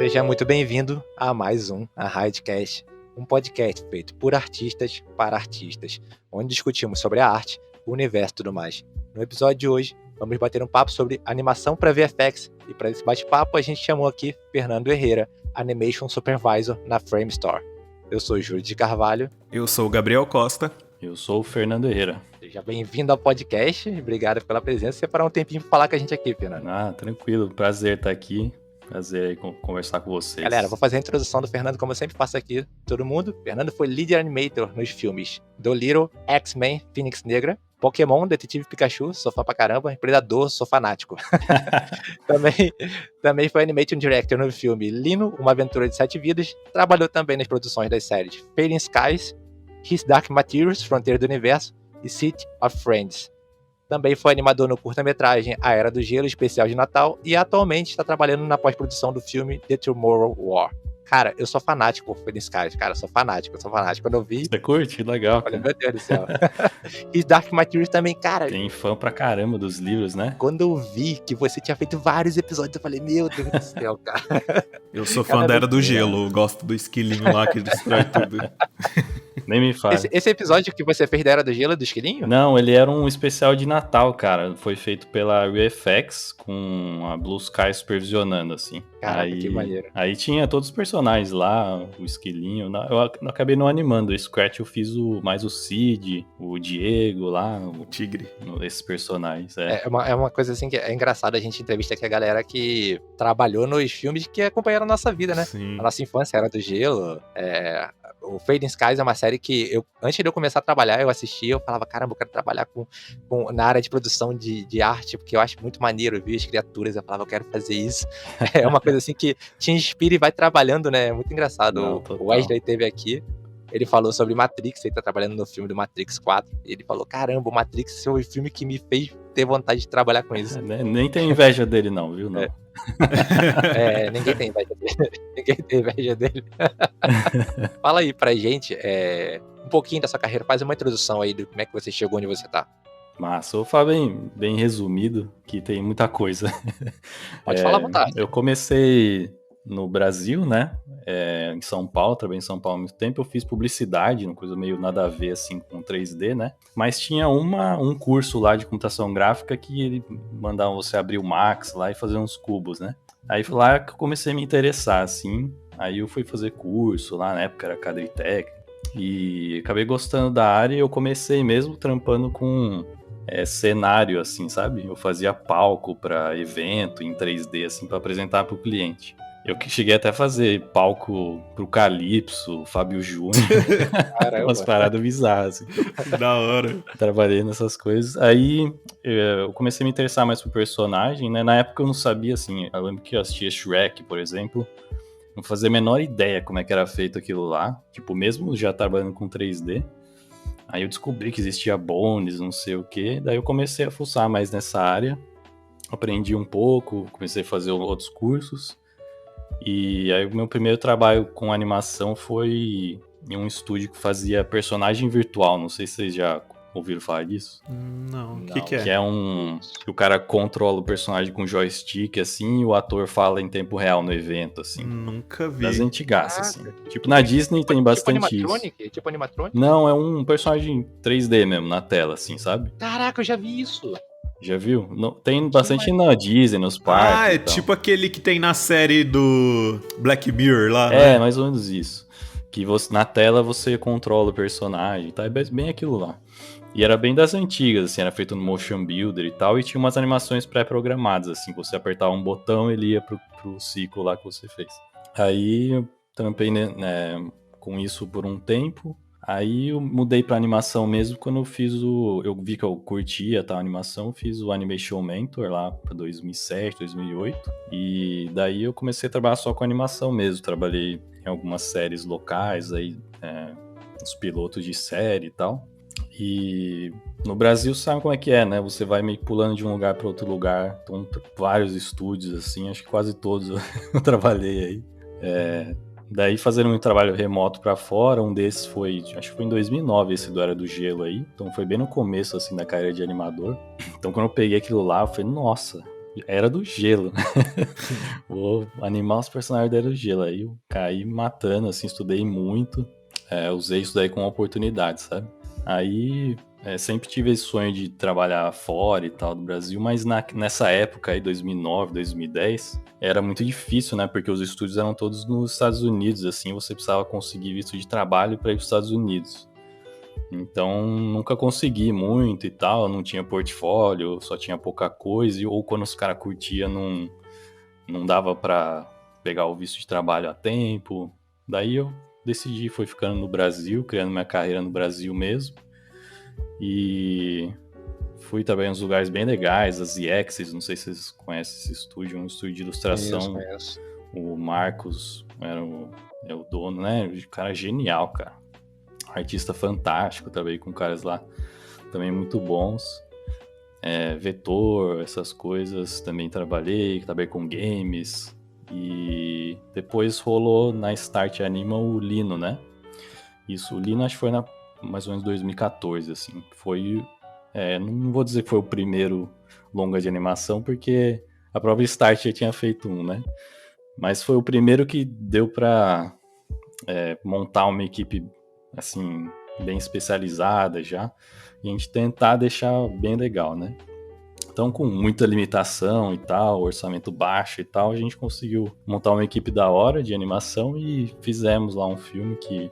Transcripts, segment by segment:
Seja muito bem-vindo a mais um Arraidcast, um podcast feito por artistas para artistas, onde discutimos sobre a arte, o universo e tudo mais. No episódio de hoje, vamos bater um papo sobre animação para VFX, e para esse bate-papo a gente chamou aqui Fernando Herrera, Animation Supervisor na Framestore. Eu sou o Júlio de Carvalho. Eu sou o Gabriel Costa. Eu sou o Fernando Herrera. Seja bem-vindo ao podcast, obrigado pela presença e separar um tempinho para falar com a gente aqui, Fernando. Tranquilo, prazer estar aqui. Prazer conversar com vocês. Galera, vou fazer a introdução do Fernando como eu sempre faço aqui. Todo mundo. Fernando foi lead animator nos filmes Dolittle, X-Men, Fênix Negra, Pokémon, Detetive Pikachu, sou fã pra caramba, Predador, sou fanático. também foi animation director no filme Lino, Uma Aventura de 7 Vidas. Trabalhou também nas produções das séries Fading Skies, His Dark Materials, Fronteira do Universo e City of Friends. Também foi animador no curta-metragem A Era do Gelo, especial de Natal, e atualmente está trabalhando na pós-produção do filme The Tomorrow War. Cara, eu sou fanático por Fading Skies, cara, eu sou fanático. Quando eu vi... Você curte? Legal. Olha, meu Deus do céu. E Dark Materials também, cara... Tem fã pra caramba dos livros, né? Quando eu vi que você tinha feito vários episódios, eu falei, meu Deus do céu, cara. Eu sou fã da Era do Gelo, eu gosto do esquilinho lá que destrói tudo. Nem me faz. Esse episódio que você fez da Era do Gelo, do esquilinho? Não, ele era um especial de Natal, cara. Foi feito pela VFX, com a Blue Sky supervisionando, assim. Caraca, que maneiro. Aí tinha todos os personagens lá, o esquilinho. Eu acabei não animando. O Scratch eu fiz mais o Cid, o Diego lá. O Tigre. Esses personagens, É uma coisa assim que é engraçada, a gente entrevista aqui a galera que trabalhou nos filmes que acompanharam a nossa vida, né? Sim. A nossa infância, Era do Gelo, o Fading Skies é uma série que antes de eu começar a trabalhar, eu assistia, eu falava, caramba, eu quero trabalhar na área de produção de arte, porque eu acho muito maneiro ver as criaturas, eu falava, eu quero fazer isso. É uma coisa assim que te inspira e vai trabalhando, né? É muito engraçado. Não, o Wesley teve aqui, ele falou sobre Matrix, ele tá trabalhando no filme do Matrix 4, e ele falou, caramba, o Matrix foi o filme que me fez ter vontade de trabalhar com isso. Nem tem inveja dele não, viu? Não. Ninguém tem inveja dele. Fala aí pra gente um pouquinho da sua carreira, faz uma introdução aí de como é que você chegou onde você tá. Mas vou falar bem resumido, que tem muita coisa. Pode falar à vontade. Eu comecei no Brasil, né? Em São Paulo, trabalhei em São Paulo há muito tempo. Eu fiz publicidade, uma coisa meio nada a ver assim com 3D, né? Mas tinha um curso lá de computação gráfica que ele mandava você abrir o Max lá e fazer uns cubos, né? Aí foi lá que eu comecei a me interessar, assim. Aí eu fui fazer curso lá, na época era Cadritec. E acabei gostando da área e eu comecei mesmo trampando com cenário, assim, sabe? Eu fazia palco para evento em 3D, assim, para apresentar para o cliente. Eu que cheguei até a fazer palco pro Calypso, Fábio Júnior, umas paradas bizarras. Assim. Da hora. Trabalhei nessas coisas. Aí eu comecei a me interessar mais pro personagem, né? Na época eu não sabia, assim, eu lembro que eu assistia Shrek, por exemplo, não fazia a menor ideia como é que era feito aquilo lá, tipo, mesmo já trabalhando com 3D. Aí eu descobri que existia Bones, não sei o quê, daí eu comecei a fuçar mais nessa área, aprendi um pouco, comecei a fazer outros cursos. E aí o meu primeiro trabalho com animação foi em um estúdio que fazia personagem virtual. Não sei se vocês já ouviram falar disso. Não, o que é? Que é que o cara controla o personagem com joystick, assim, e o ator fala em tempo real no evento, assim. Nunca vi. Das antigaças, assim. Tipo, na Disney tem bastante isso. Tipo animatronic? Não, é um personagem 3D mesmo, na tela, assim, sabe? Caraca, eu já vi isso. Já viu? Não, tem bastante na Disney, nos parques. É tipo aquele que tem na série do Black Mirror lá, né? Mais ou menos isso. Que na tela você controla o personagem, tá? É bem aquilo lá. E era bem das antigas, assim, era feito no Motion Builder e tal, e tinha umas animações pré-programadas, assim, você apertava um botão, ele ia pro ciclo lá que você fez. Aí eu trampei com isso por um tempo. Aí eu mudei pra animação mesmo quando eu fiz eu vi que eu curtia a animação, fiz o Animation Mentor lá pra 2007, 2008. E daí eu comecei a trabalhar só com animação mesmo. Trabalhei em algumas séries locais, aí os pilotos de série e tal. E no Brasil sabe como é que é, né? Você vai meio que pulando de um lugar pra outro lugar. Então, vários estúdios, assim, acho que quase todos eu trabalhei aí. Daí fazendo um trabalho remoto pra fora, um desses acho que foi em 2009 esse do Era do Gelo aí, então foi bem no começo assim da carreira de animador. Então quando eu peguei aquilo lá, eu falei, nossa, Era do Gelo. Vou animar os personagens da Era do Gelo. Aí eu caí matando, assim, estudei muito. Usei isso daí como oportunidade, sabe? Aí sempre tive esse sonho de trabalhar fora e tal do Brasil, mas nessa época aí, 2009, 2010, era muito difícil, né? Porque os estúdios eram todos nos Estados Unidos, assim, você precisava conseguir visto de trabalho para ir para os Estados Unidos. Então, nunca consegui muito e tal, não tinha portfólio, só tinha pouca coisa, ou quando os caras curtiam, não dava pra pegar o visto de trabalho a tempo. Daí eu decidi, fui ficando no Brasil, criando minha carreira no Brasil mesmo, e fui também em uns lugares bem legais, as ZXs, não sei se vocês conhecem esse estúdio, um estúdio de ilustração. Conheço. O Marcos é o dono, né? O cara genial, cara. Artista fantástico, trabalhei com caras lá também muito bons. Vetor, essas coisas, também trabalhei com games. E depois rolou na Start Anima o Lino, né? Isso, o Lino acho que foi mais ou menos 2014, assim. Foi, não vou dizer que foi o primeiro longa de animação, porque a própria Start já tinha feito um, né? Mas foi o primeiro que deu pra montar uma equipe assim, bem especializada já, e a gente tentar deixar bem legal, né? Então, com muita limitação e tal, orçamento baixo e tal, a gente conseguiu montar uma equipe da hora de animação e fizemos lá um filme que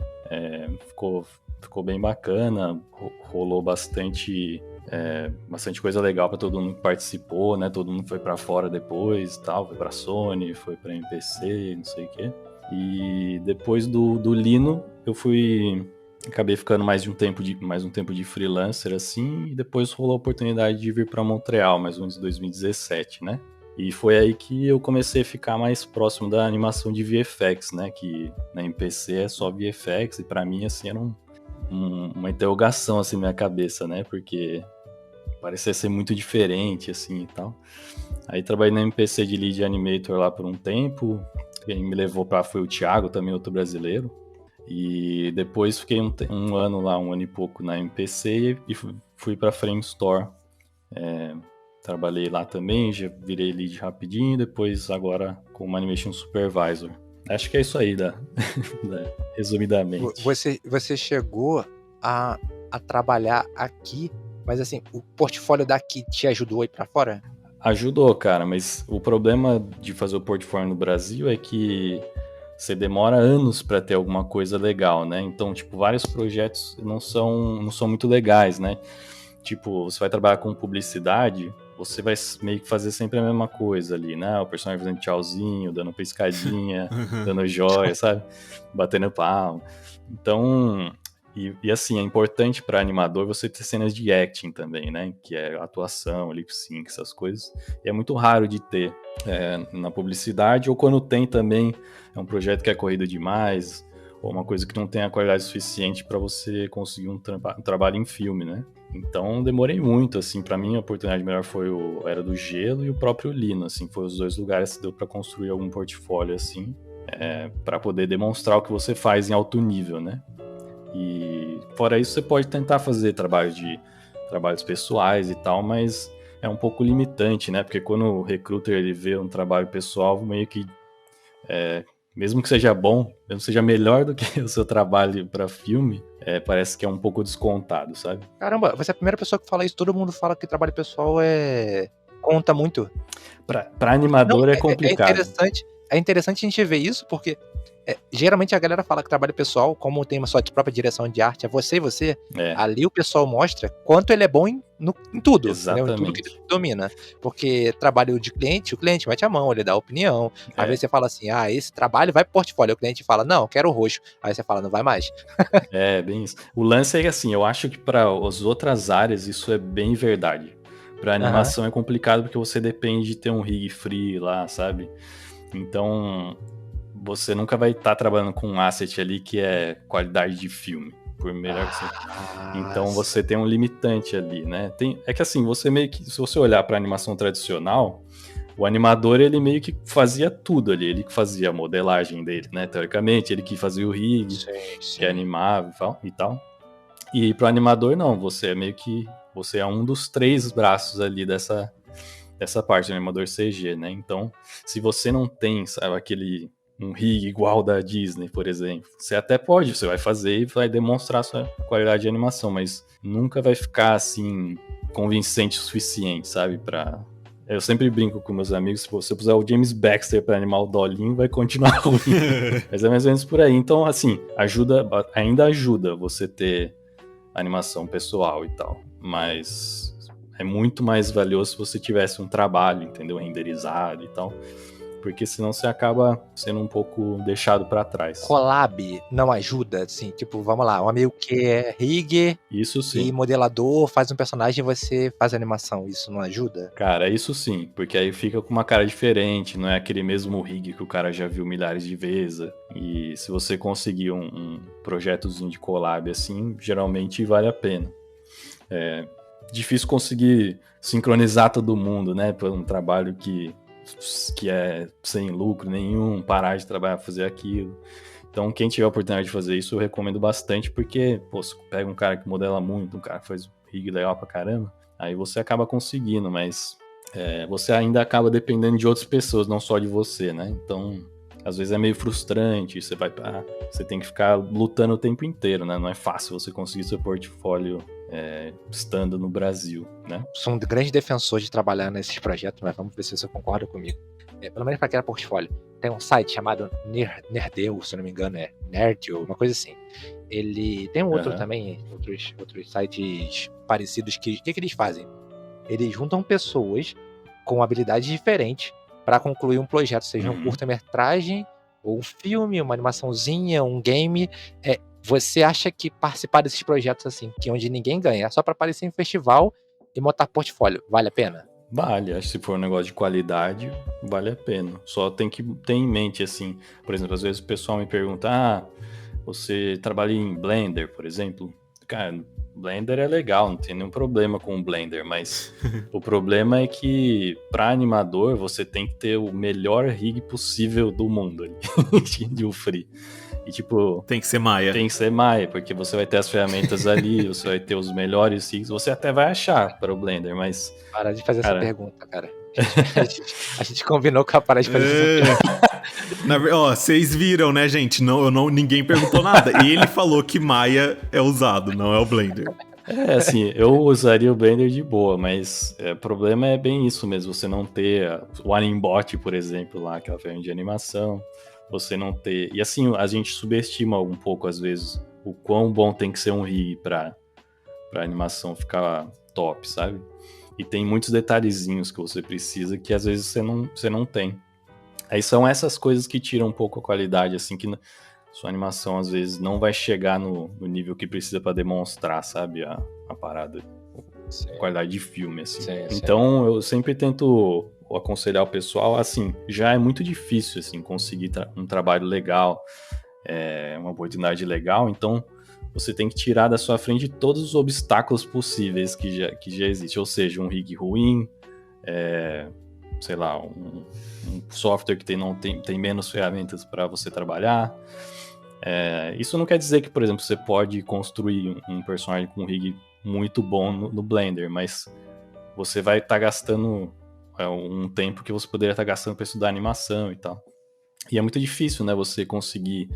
ficou bem bacana, rolou bastante coisa legal para todo mundo que participou, né? Todo mundo foi para fora depois, tal, foi para Sony, foi para MPC, não sei o quê. E depois do Lino, acabei ficando mais um tempo de freelancer, assim, e depois rolou a oportunidade de vir para Montreal, mais ou menos em 2017, né? E foi aí que eu comecei a ficar mais próximo da animação de VFX, né? Que na MPC é só VFX, e para mim, assim, era uma interrogação, assim, na minha cabeça, né? Porque parecia ser muito diferente, assim, e tal. Aí trabalhei na MPC de Lead Animator lá por um tempo. Quem me levou foi o Thiago, também outro brasileiro. E depois fiquei um ano lá, um ano e pouco na MPC e fui para Frame Store. Trabalhei lá também, já virei lead rapidinho, depois agora como Animation Supervisor. Acho que é isso aí, resumidamente. Você chegou a trabalhar aqui, mas assim, o portfólio daqui te ajudou a ir pra fora? Ajudou, cara, mas o problema de fazer o portfólio no Brasil é que você demora anos para ter alguma coisa legal, né? Então, tipo, vários projetos não são muito legais, né? Tipo, você vai trabalhar com publicidade, você vai meio que fazer sempre a mesma coisa ali, né? O personagem fazendo tchauzinho, dando piscadinha, dando joia, sabe? Batendo palma. Então, e assim, é importante para animador você ter cenas de acting também, né? Que é atuação, lip sync, essas coisas. E é muito raro de ter na publicidade, ou quando tem também, é um projeto que é corrido demais, ou uma coisa que não tem a qualidade suficiente para você conseguir um trabalho em filme, né? Então demorei muito, assim, para mim a oportunidade melhor foi o Era do Gelo e o próprio Lino, assim, foi os dois lugares que deu para construir algum portfólio, assim, para poder demonstrar o que você faz em alto nível, né? E fora isso você pode tentar fazer trabalhos pessoais e tal, mas é um pouco limitante, né? Porque quando o recruiter ele vê um trabalho pessoal, meio que mesmo que seja bom, mesmo que seja melhor do que o seu trabalho para filme, parece que é um pouco descontado, sabe? Caramba, você é a primeira pessoa que fala isso. Todo mundo fala que trabalho pessoal conta muito. Pra animador Não, é complicado. É interessante a gente ver isso, porque geralmente a galera fala que trabalho pessoal, como tem uma sua própria direção de arte, é você e você, ali o pessoal mostra quanto ele é bom em tudo, entendeu? Em tudo que ele domina. Porque trabalho de cliente, o cliente mete a mão, ele dá opinião. Às vezes você fala assim, esse trabalho vai pro portfólio. O cliente fala, não, quero o roxo. Aí você fala, não vai mais. Bem isso. O lance é que, assim, eu acho que para as outras áreas isso é bem verdade. Pra animação é complicado porque você depende de ter um rig free lá, sabe? Então, você nunca vai estar trabalhando com um asset ali que é qualidade de filme, por melhor que seja. Então, você tem um limitante ali, né? É que assim, você meio que, se você olhar pra animação tradicional, o animador, ele meio que fazia tudo ali, ele que fazia a modelagem dele, né? Teoricamente, ele que fazia o rig, que animava e tal. E pro animador, não, você é um dos 3 braços ali dessa parte do animador CG, né? Então, se você não tem, sabe, um rig igual da Disney, por exemplo, você até pode, você vai fazer e vai demonstrar sua qualidade de animação, mas nunca vai ficar, assim, convincente o suficiente, sabe, Eu sempre brinco com meus amigos, se você puser o James Baxter pra animar o Dolinho, vai continuar ruim. Mas é mais ou menos por aí. Então, assim, ainda ajuda você ter animação pessoal e tal. Mas é muito mais valioso se você tivesse um trabalho, entendeu? Renderizado e tal. Porque senão você acaba sendo um pouco deixado pra trás. Collab não ajuda, assim, tipo, vamos lá, um amigo que é rig Isso e sim. modelador, faz um personagem e você faz a animação, isso não ajuda? Cara, isso sim, porque aí fica com uma cara diferente, não é aquele mesmo rig que o cara já viu milhares de vezes. E se você conseguir um projetozinho de collab assim, geralmente vale a pena. É difícil conseguir sincronizar todo mundo, né, por um trabalho que é sem lucro nenhum, parar de trabalhar, fazer aquilo. Então, quem tiver a oportunidade de fazer isso, eu recomendo bastante, porque, pô, você pega um cara que modela muito, um cara que faz rig legal pra caramba, aí você acaba conseguindo, mas você ainda acaba dependendo de outras pessoas, não só de você, né? Então, às vezes é meio frustrante, você tem que ficar lutando o tempo inteiro, né? Não é fácil você conseguir seu portfólio estando no Brasil, né? Sou um grande defensor de trabalhar nesses projetos, mas vamos ver se você concorda comigo. Pelo menos para criar portfólio. Tem um site chamado Nerdeu, se não me engano, é Nerdeu, uma coisa assim. Ele tem um outro também, outros sites parecidos que eles fazem? Eles juntam pessoas com habilidades diferentes para concluir um projeto, seja um curta-metragem, ou um filme, uma animaçãozinha, um game. Você acha que participar desses projetos assim, que onde ninguém ganha, é só para aparecer em festival e montar portfólio, vale a pena? Vale, acho que se for um negócio de qualidade, vale a pena. Só tem que ter em mente, assim, por exemplo, às vezes o pessoal me pergunta, você trabalha em Blender, por exemplo? Cara, Blender é legal, não tem nenhum problema com o Blender, mas o problema é que para animador você tem que ter o melhor rig possível do mundo ali, de um free. E tipo... Tem que ser Maya. Tem que ser Maya, porque você vai ter as ferramentas ali, você vai ter os melhores rigs, você até vai achar para o Blender, mas... Para de fazer essa pergunta, cara. A gente combinou que ia parar de fazer essa pergunta. Vocês viram, né, gente? Ninguém perguntou nada. E ele falou que Maya é usado, não é o Blender. Assim, eu usaria o Blender de boa, mas o problema é bem isso mesmo, você não ter o Animbot, por exemplo, lá, aquela ferramenta de animação, você não ter... E assim, a gente subestima um pouco, às vezes, o quão bom tem que ser um rig pra animação ficar top, sabe? E tem muitos detalhezinhos que você precisa que às vezes você não tem. Aí são essas coisas que tiram um pouco a qualidade, assim, que sua animação às vezes não vai chegar no nível que precisa para demonstrar, sabe, a parada, a qualidade de filme, assim. Então eu sempre tento aconselhar o pessoal, assim, já é muito difícil, assim, conseguir um trabalho legal, uma oportunidade legal, então você tem que tirar da sua frente todos os obstáculos possíveis que já existem, ou seja, um rig ruim, sei lá, um software que tem menos ferramentas para você trabalhar. Isso não quer dizer que, por exemplo, você pode construir um personagem com um rig muito bom no Blender, mas você vai estar gastando um tempo que você poderia estar gastando para estudar animação e tal. E é muito difícil, né, você conseguir...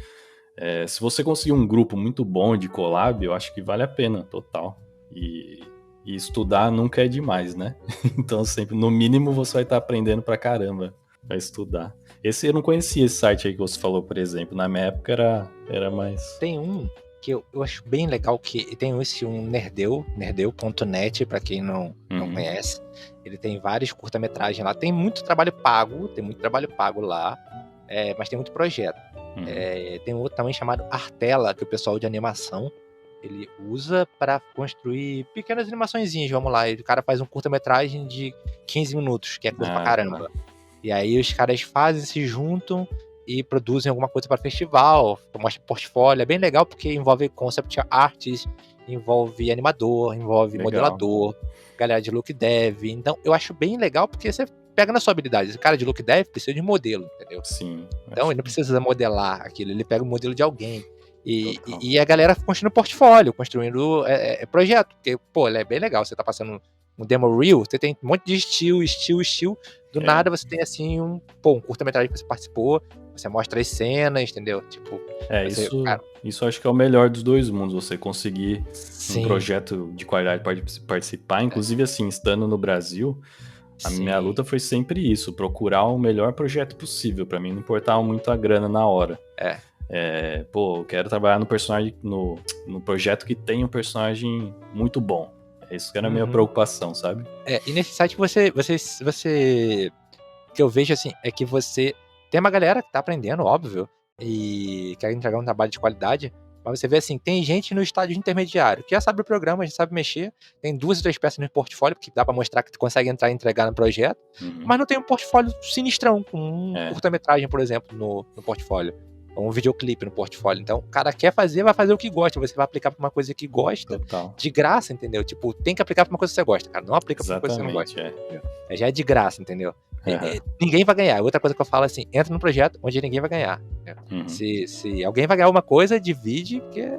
se você conseguir um grupo muito bom de collab, eu acho que vale a pena, total. E estudar nunca é demais, né? Então, sempre, no mínimo, você vai estar aprendendo pra caramba pra estudar. Eu não conhecia esse site aí que você falou, por exemplo. Na minha época era mais... Tem um que eu acho bem legal, que tem um nerdeu.net, pra quem não conhece. Ele tem vários curta-metragens lá. Tem muito trabalho pago lá, mas tem muito projeto. Tem um outro também chamado Artela, que o pessoal de animação ele usa para construir pequenas animaçõezinhas, vamos lá. E o cara faz um curta-metragem de 15 minutos, que é curto pra caramba. E aí os caras se juntam e produzem alguma coisa para festival, mostra portfólio. É bem legal porque envolve concept artists, envolve animador, envolve modelador, galera de look dev. Então eu acho bem legal porque você pega na sua habilidade. Esse cara de look dev precisa de modelo, entendeu? Sim. Então ele não precisa modelar aquilo, ele pega o modelo de alguém. E a galera construindo portfólio, construindo projeto. Porque, pô, é bem legal. Você tá passando um demo reel, você tem um monte de estilo. Do nada você tem assim um curta-metragem que você participou, você mostra as cenas, entendeu? Tipo, você, isso acho que é o melhor dos dois mundos, você conseguir sim, um projeto de qualidade para participar. Inclusive, assim, estando no Brasil, a minha luta foi sempre isso, procurar o melhor projeto possível. Pra mim não importava muito a grana na hora. Eu quero trabalhar no personagem, no projeto que tem um personagem muito bom. É isso que era a minha preocupação, sabe? E nesse site você que eu vejo assim, é que você tem uma galera que tá aprendendo, óbvio, e quer entregar um trabalho de qualidade, mas você vê assim, tem gente no estágio intermediário, que já sabe o programa, já sabe mexer, tem 2 ou 3 peças no portfólio, porque dá pra mostrar que tu consegue entrar e entregar no projeto, mas não tem um portfólio sinistrão, com um curta-metragem, por exemplo, no portfólio. Ou um videoclipe no portfólio. Então, o cara quer fazer, vai fazer o que gosta. Você vai aplicar pra uma coisa que gosta, de graça, entendeu? Tipo, tem que aplicar pra uma coisa que você gosta, cara. Não aplica pra uma coisa que você não gosta. Já é de graça, entendeu? Ninguém vai ganhar. Outra coisa que eu falo assim, entra num projeto onde ninguém vai ganhar. Se alguém vai ganhar uma coisa, divide, porque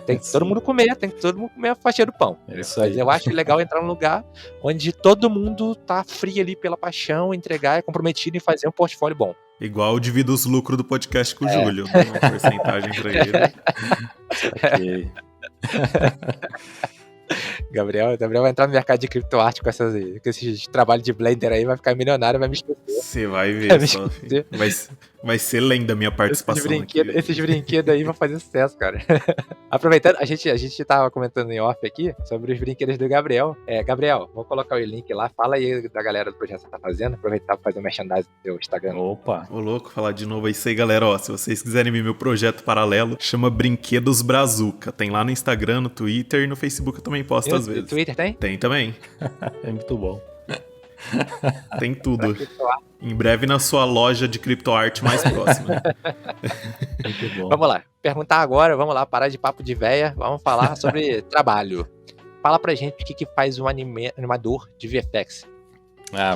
tem que todo mundo comer a fatia do pão. Mas eu acho legal entrar num lugar onde todo mundo tá frio ali pela paixão, entregar, é comprometido em fazer um portfólio bom. Igual divido os lucros do podcast com o Júlio, né? Uma porcentagem pra ele. Ok. Gabriel vai entrar no mercado de criptoarte com esses trabalhos de Blender aí, vai ficar milionário, vai me esquecer. Você vai ver só. Vai ser lenda a minha participação esses brinquedos aí vão fazer sucesso, cara. Aproveitando, a gente tava comentando em off aqui sobre os brinquedos do Gabriel. Gabriel, vou colocar o link lá, fala aí da galera do projeto que você tá fazendo, aproveitar pra fazer o merchandising do teu Instagram. Opa! Ô louco, falar de novo, é isso aí, galera. Ó, se vocês quiserem ver meu projeto paralelo, chama Brinquedos Brazuca. Tem lá no Instagram, no Twitter e no Facebook eu também posto às vezes. Twitter tem? Tem também. É muito bom. Tem tudo. Em breve na sua loja de criptoarte mais próxima. Muito bom. Vamos lá. Perguntar agora, vamos lá, parar de papo de véia. Vamos falar sobre trabalho. Fala pra gente o que faz um animador de VFX.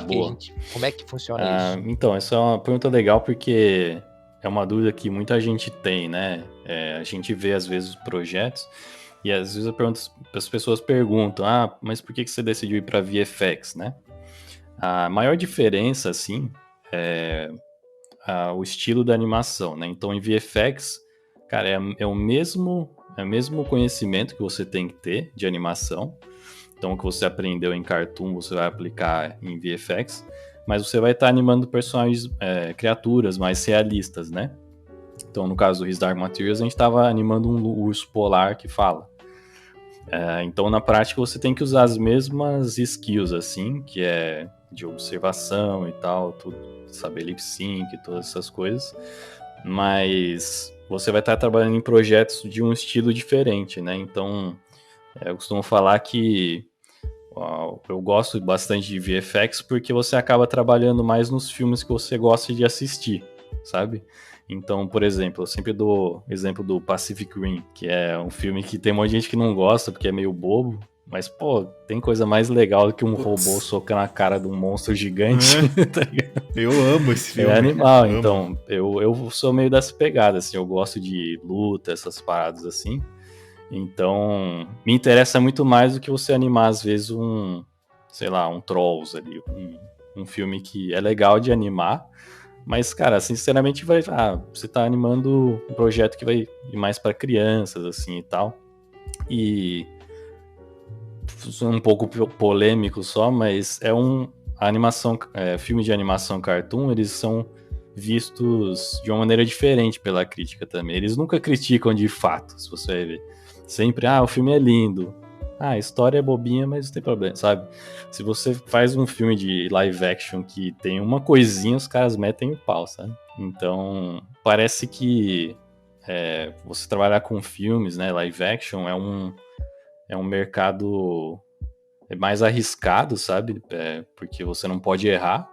Boa. Como é que funciona isso? Então, essa é uma pergunta legal porque é uma dúvida que muita gente tem, né? A gente vê às vezes os projetos e às vezes as pessoas perguntam, mas por que você decidiu ir para VFX, né? A maior diferença, assim, é o estilo da animação, né? Então, em VFX, cara, é o mesmo conhecimento que você tem que ter de animação. Então, o que você aprendeu em Cartoon, você vai aplicar em VFX, mas você vai estar animando personagens, criaturas mais realistas, né? Então, no caso do His Dark Materials, a gente estava animando um urso polar que fala. Então, na prática, você tem que usar as mesmas skills, assim, que é de observação e tal, tudo, saber lip sync, todas essas coisas, mas você vai estar trabalhando em projetos de um estilo diferente, né? Então, eu costumo falar que eu gosto bastante de VFX porque você acaba trabalhando mais nos filmes que você gosta de assistir, sabe? Então, por exemplo, eu sempre dou exemplo do Pacific Rim, que é um filme que tem um monte de gente que não gosta porque é meio bobo, mas, pô, tem coisa mais legal do que um robô socando a cara de um monstro gigante. Tá ligado? Eu amo esse filme. É animal, então, eu sou meio dessa pegada, assim, eu gosto de luta, essas paradas assim. Então, me interessa muito mais do que você animar, às vezes, um Trolls ali, um filme que é legal de animar, mas, cara, sinceramente, você tá animando um projeto que vai ir mais pra crianças, assim, e tal, e um pouco polêmico só, mas a animação, filme de animação cartoon, eles são vistos de uma maneira diferente pela crítica também. Eles nunca criticam de fato, se você vai ver. Sempre, o filme é lindo. A história é bobinha, mas não tem problema, sabe? Se você faz um filme de live action que tem uma coisinha, os caras metem o pau, sabe? Então, parece que você trabalhar com filmes, né, live action, é um mercado mais arriscado, sabe? Porque você não pode errar.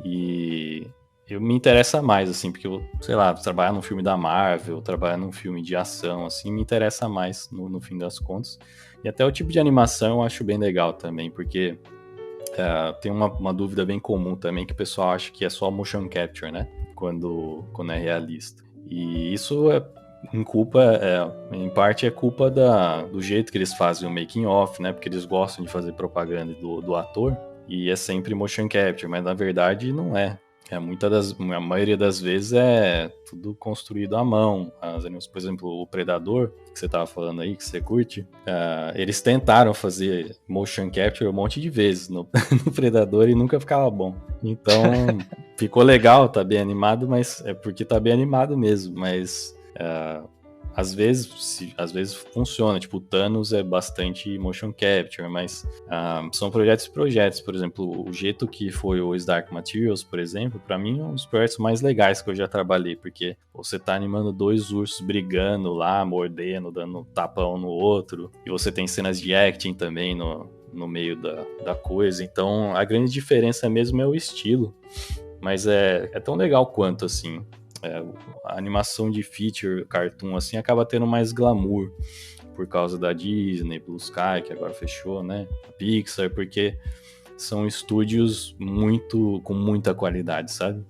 E me interessa mais, assim, porque sei lá, trabalhar num filme da Marvel, trabalhar num filme de ação, assim, me interessa mais no fim das contas. E até o tipo de animação eu acho bem legal também, porque tem uma dúvida bem comum também, que o pessoal acha que é só motion capture, né? Quando é realista. E isso em parte é culpa do jeito que eles fazem o making off, né? Porque eles gostam de fazer propaganda do ator e é sempre motion capture, mas na verdade não é. A maioria das vezes é tudo construído à mão. Por exemplo, o Predador, que você tava falando aí, que você curte, eles tentaram fazer motion capture um monte de vezes no Predador e nunca ficava bom. Então, ficou legal, tá bem animado, mas é porque tá bem animado mesmo, mas às vezes funciona, tipo, o Thanos é bastante motion capture, mas são projetos e projetos. Por exemplo, o jeito que foi o Dark Materials, por exemplo, pra mim é um dos projetos mais legais que eu já trabalhei, porque você tá animando 2 ursos brigando lá, mordendo, dando tapão no outro, e você tem cenas de acting também no meio da coisa. Então, a grande diferença mesmo é o estilo, mas é tão legal quanto, assim. A animação de feature, cartoon, assim, acaba tendo mais glamour por causa da Disney, Blue Sky, que agora fechou, né? A Pixar, porque são estúdios com muita qualidade, sabe?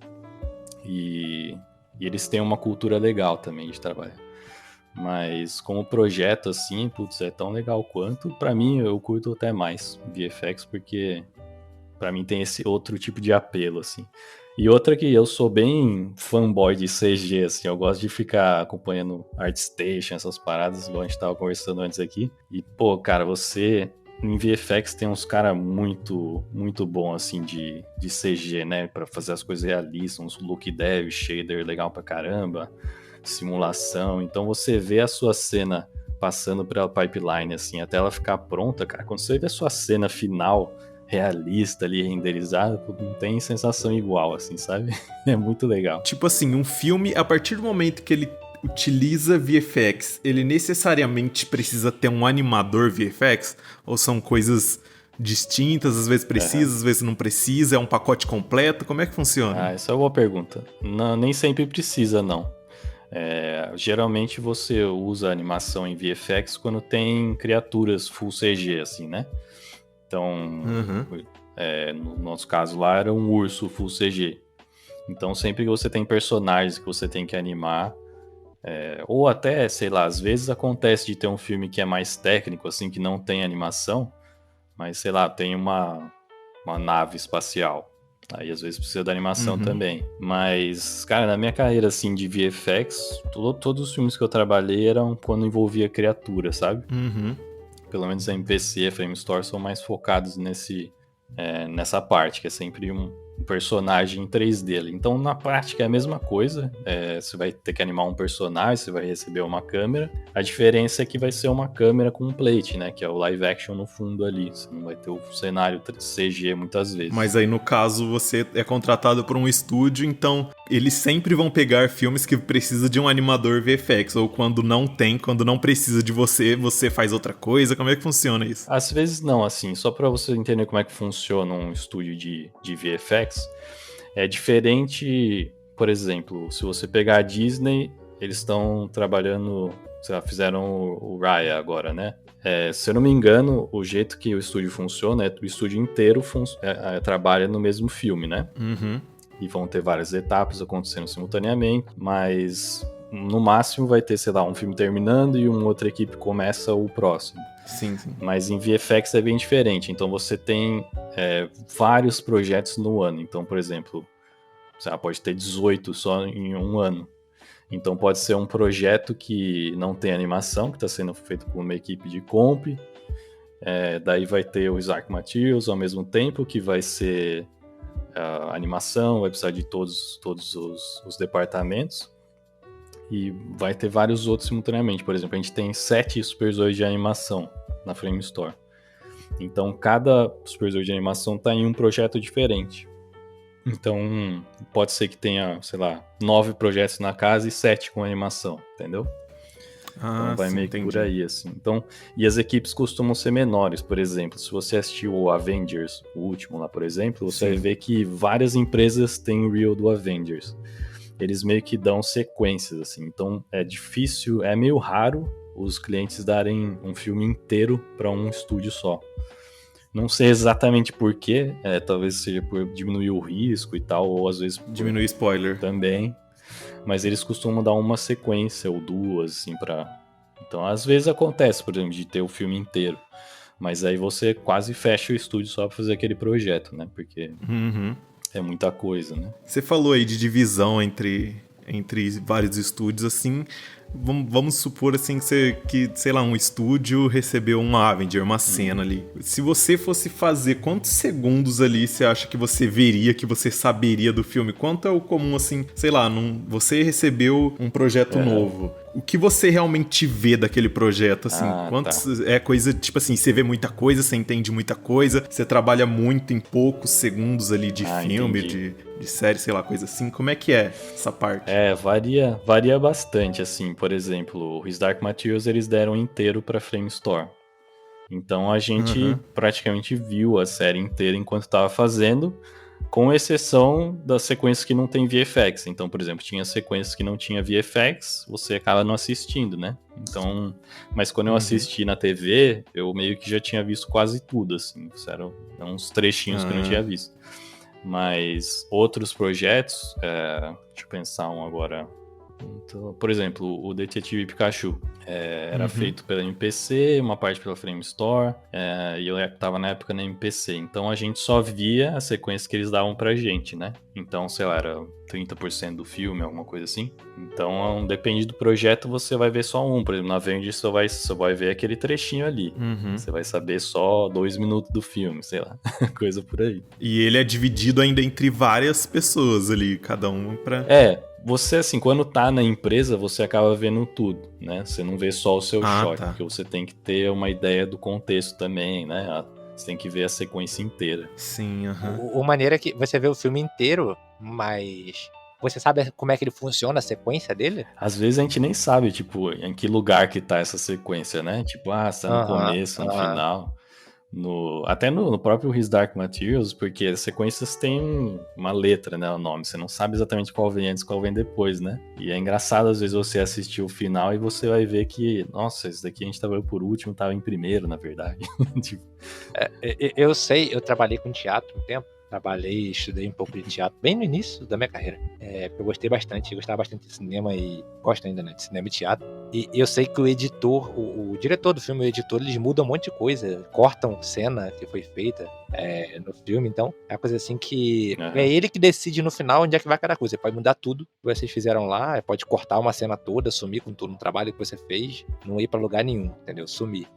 E eles têm uma cultura legal também de trabalhar. Mas como projeto, assim, putz, é tão legal quanto. Pra mim, eu curto até mais VFX, porque pra mim tem esse outro tipo de apelo, assim. E outra que eu sou bem fanboy de CG, assim, eu gosto de ficar acompanhando ArtStation, essas paradas, igual a gente tava conversando antes aqui. E, pô, cara, em VFX tem uns caras muito, muito bom, assim, de CG, né? Pra fazer as coisas realistas, uns look dev, shader legal pra caramba, simulação. Então você vê a sua cena passando pela pipeline, assim, até ela ficar pronta, cara. Quando você vê a sua cena final realista ali, renderizada, não tem sensação igual, assim, sabe? É muito legal. Tipo assim, um filme, a partir do momento que ele utiliza VFX, ele necessariamente precisa ter um animador VFX? Ou são coisas distintas, às vezes precisa, às vezes não precisa, é um pacote completo? Como é que funciona? Essa é uma boa pergunta. Não, nem sempre precisa, não. Geralmente você usa animação em VFX quando tem criaturas full CG, assim, né? Então, no nosso caso lá era um urso full CG. Então, sempre que você tem personagens que você tem que animar, ou até, sei lá, às vezes acontece de ter um filme que é mais técnico, assim, que não tem animação, mas, sei lá, tem uma nave espacial. Aí, às vezes, precisa da animação também. Mas, cara, na minha carreira, assim, de VFX, todos os filmes que eu trabalhei eram quando envolvia criatura, sabe? Pelo menos a MPC, a Frame Store, são mais focados nessa parte, que é sempre um personagem em 3D ali. Então, na prática, é a mesma coisa. Você vai ter que animar um personagem, você vai receber uma câmera. A diferença é que vai ser uma câmera com um plate, né? Que é o live action no fundo ali. Você não vai ter o cenário CG muitas vezes. Mas aí, no caso, você é contratado por um estúdio, então eles sempre vão pegar filmes que precisam de um animador VFX. Ou quando não precisa de você, você faz outra coisa. Como é que funciona isso? Às vezes não, assim, só para você entender como é que funciona um estúdio de VFX, é diferente, por exemplo, se você pegar a Disney, eles estão trabalhando, sei lá, fizeram o Raya agora, né? Se eu não me engano, o jeito que o estúdio funciona é que o estúdio inteiro trabalha no mesmo filme, né? E vão ter várias etapas acontecendo simultaneamente, mas no máximo vai ter, sei lá, um filme terminando e uma outra equipe começa o próximo. Sim. Mas em VFX é bem diferente. Então você tem vários projetos no ano. Então, por exemplo, você pode ter 18 só em um ano. Então pode ser um projeto que não tem animação, que está sendo feito por uma equipe de comp. Daí vai ter o Dark Materials ao mesmo tempo, que vai ser a animação, vai precisar de todos os departamentos. E vai ter vários outros simultaneamente. Por exemplo, a gente tem 7 supervisores de animação na Frame Store. Então, cada supervisor de animação está em um projeto diferente. Então, pode ser que tenha, sei lá, 9 projetos na casa e 7 com animação, entendeu? Então vai meio que por aí, assim. Então, e as equipes costumam ser menores. Por exemplo, se você assistiu o Avengers, o último lá, por exemplo, você vai ver que várias empresas têm o reel do Avengers. Eles meio que dão sequências, assim. Então é difícil, é meio raro os clientes darem um filme inteiro para um estúdio só. Não sei exatamente por quê, talvez seja por diminuir o risco e tal, ou às vezes diminuir spoiler também. mas eles costumam dar uma sequência ou duas, assim, pra... Então, às vezes acontece, por exemplo, de ter o filme inteiro, mas aí você quase fecha o estúdio só pra fazer aquele projeto, né? Porque Uhum. é muita coisa, né? Você falou aí de divisão entre vários estúdios, assim. Vamos supor assim que, sei lá, um estúdio recebeu um Avenger, uma cena ali. Se você fosse fazer, quantos segundos ali você acha que você veria, que você saberia do filme? Quanto é o comum, assim, sei lá, você recebeu um projeto novo. O que você realmente vê daquele projeto, assim? Quantos é coisa, tipo assim, você vê muita coisa, você entende muita coisa, você trabalha muito em poucos segundos ali de filme, de série, sei lá, coisa assim. Como é que é essa parte? Varia bastante, assim. Por exemplo, o His Dark Materials eles deram inteiro pra Flamestore. Então a gente praticamente viu a série inteira enquanto estava fazendo, com exceção das sequências que não tem VFX. Então, por exemplo, tinha sequências que não tinha VFX, você acaba não assistindo, né? Então, mas quando eu assisti na TV, eu meio que já tinha visto quase tudo, assim. Eram uns trechinhos que eu não tinha visto. Mas outros projetos, deixa eu pensar um agora. Então, por exemplo, o Detetive Pikachu era feito pela MPC, uma parte pela Framestore, e eu tava na época na MPC, então a gente só via a sequência que eles davam pra gente, né? Então, sei lá, era 30% do filme, alguma coisa assim. Então, depende do projeto, você vai ver só um. Por exemplo, na Avengers você só vai ver aquele trechinho ali. Você vai saber só 2 minutos do filme, sei lá, coisa por aí. E ele é dividido ainda entre várias pessoas ali, cada um pra... Você, assim, quando tá na empresa, você acaba vendo tudo, né? Você não vê só o seu shot, porque você tem que ter uma ideia do contexto também, né? Você tem que ver a sequência inteira. Sim, O maneiro é que você vê o filme inteiro, mas você sabe como é que ele funciona, a sequência dele? Às vezes a gente nem sabe, tipo, em que lugar que tá essa sequência, né? Tipo, se tá no começo, no final. Até no próprio His Dark Materials, porque as sequências têm uma letra, né, o nome, você não sabe exatamente qual vem antes e qual vem depois, né? E é engraçado às vezes você assistir o final e você vai ver que, nossa, esse daqui a gente tava por último, tava em primeiro, na verdade. Tipo... Eu sei, eu trabalhei com teatro um tempo, estudei um pouco de teatro bem no início da minha carreira. Eu gostei bastante, gostava bastante de cinema e gosto ainda, né, de cinema e teatro. E eu sei que o editor, o diretor do filme e o editor, eles mudam um monte de coisa, cortam cena que foi feita no filme, então é uma coisa assim que é ele que decide no final onde é que vai cada coisa. Ele pode mudar tudo que vocês fizeram lá, pode cortar uma cena toda, sumir com todo o trabalho que você fez, não ir pra lugar nenhum, entendeu? Sumir.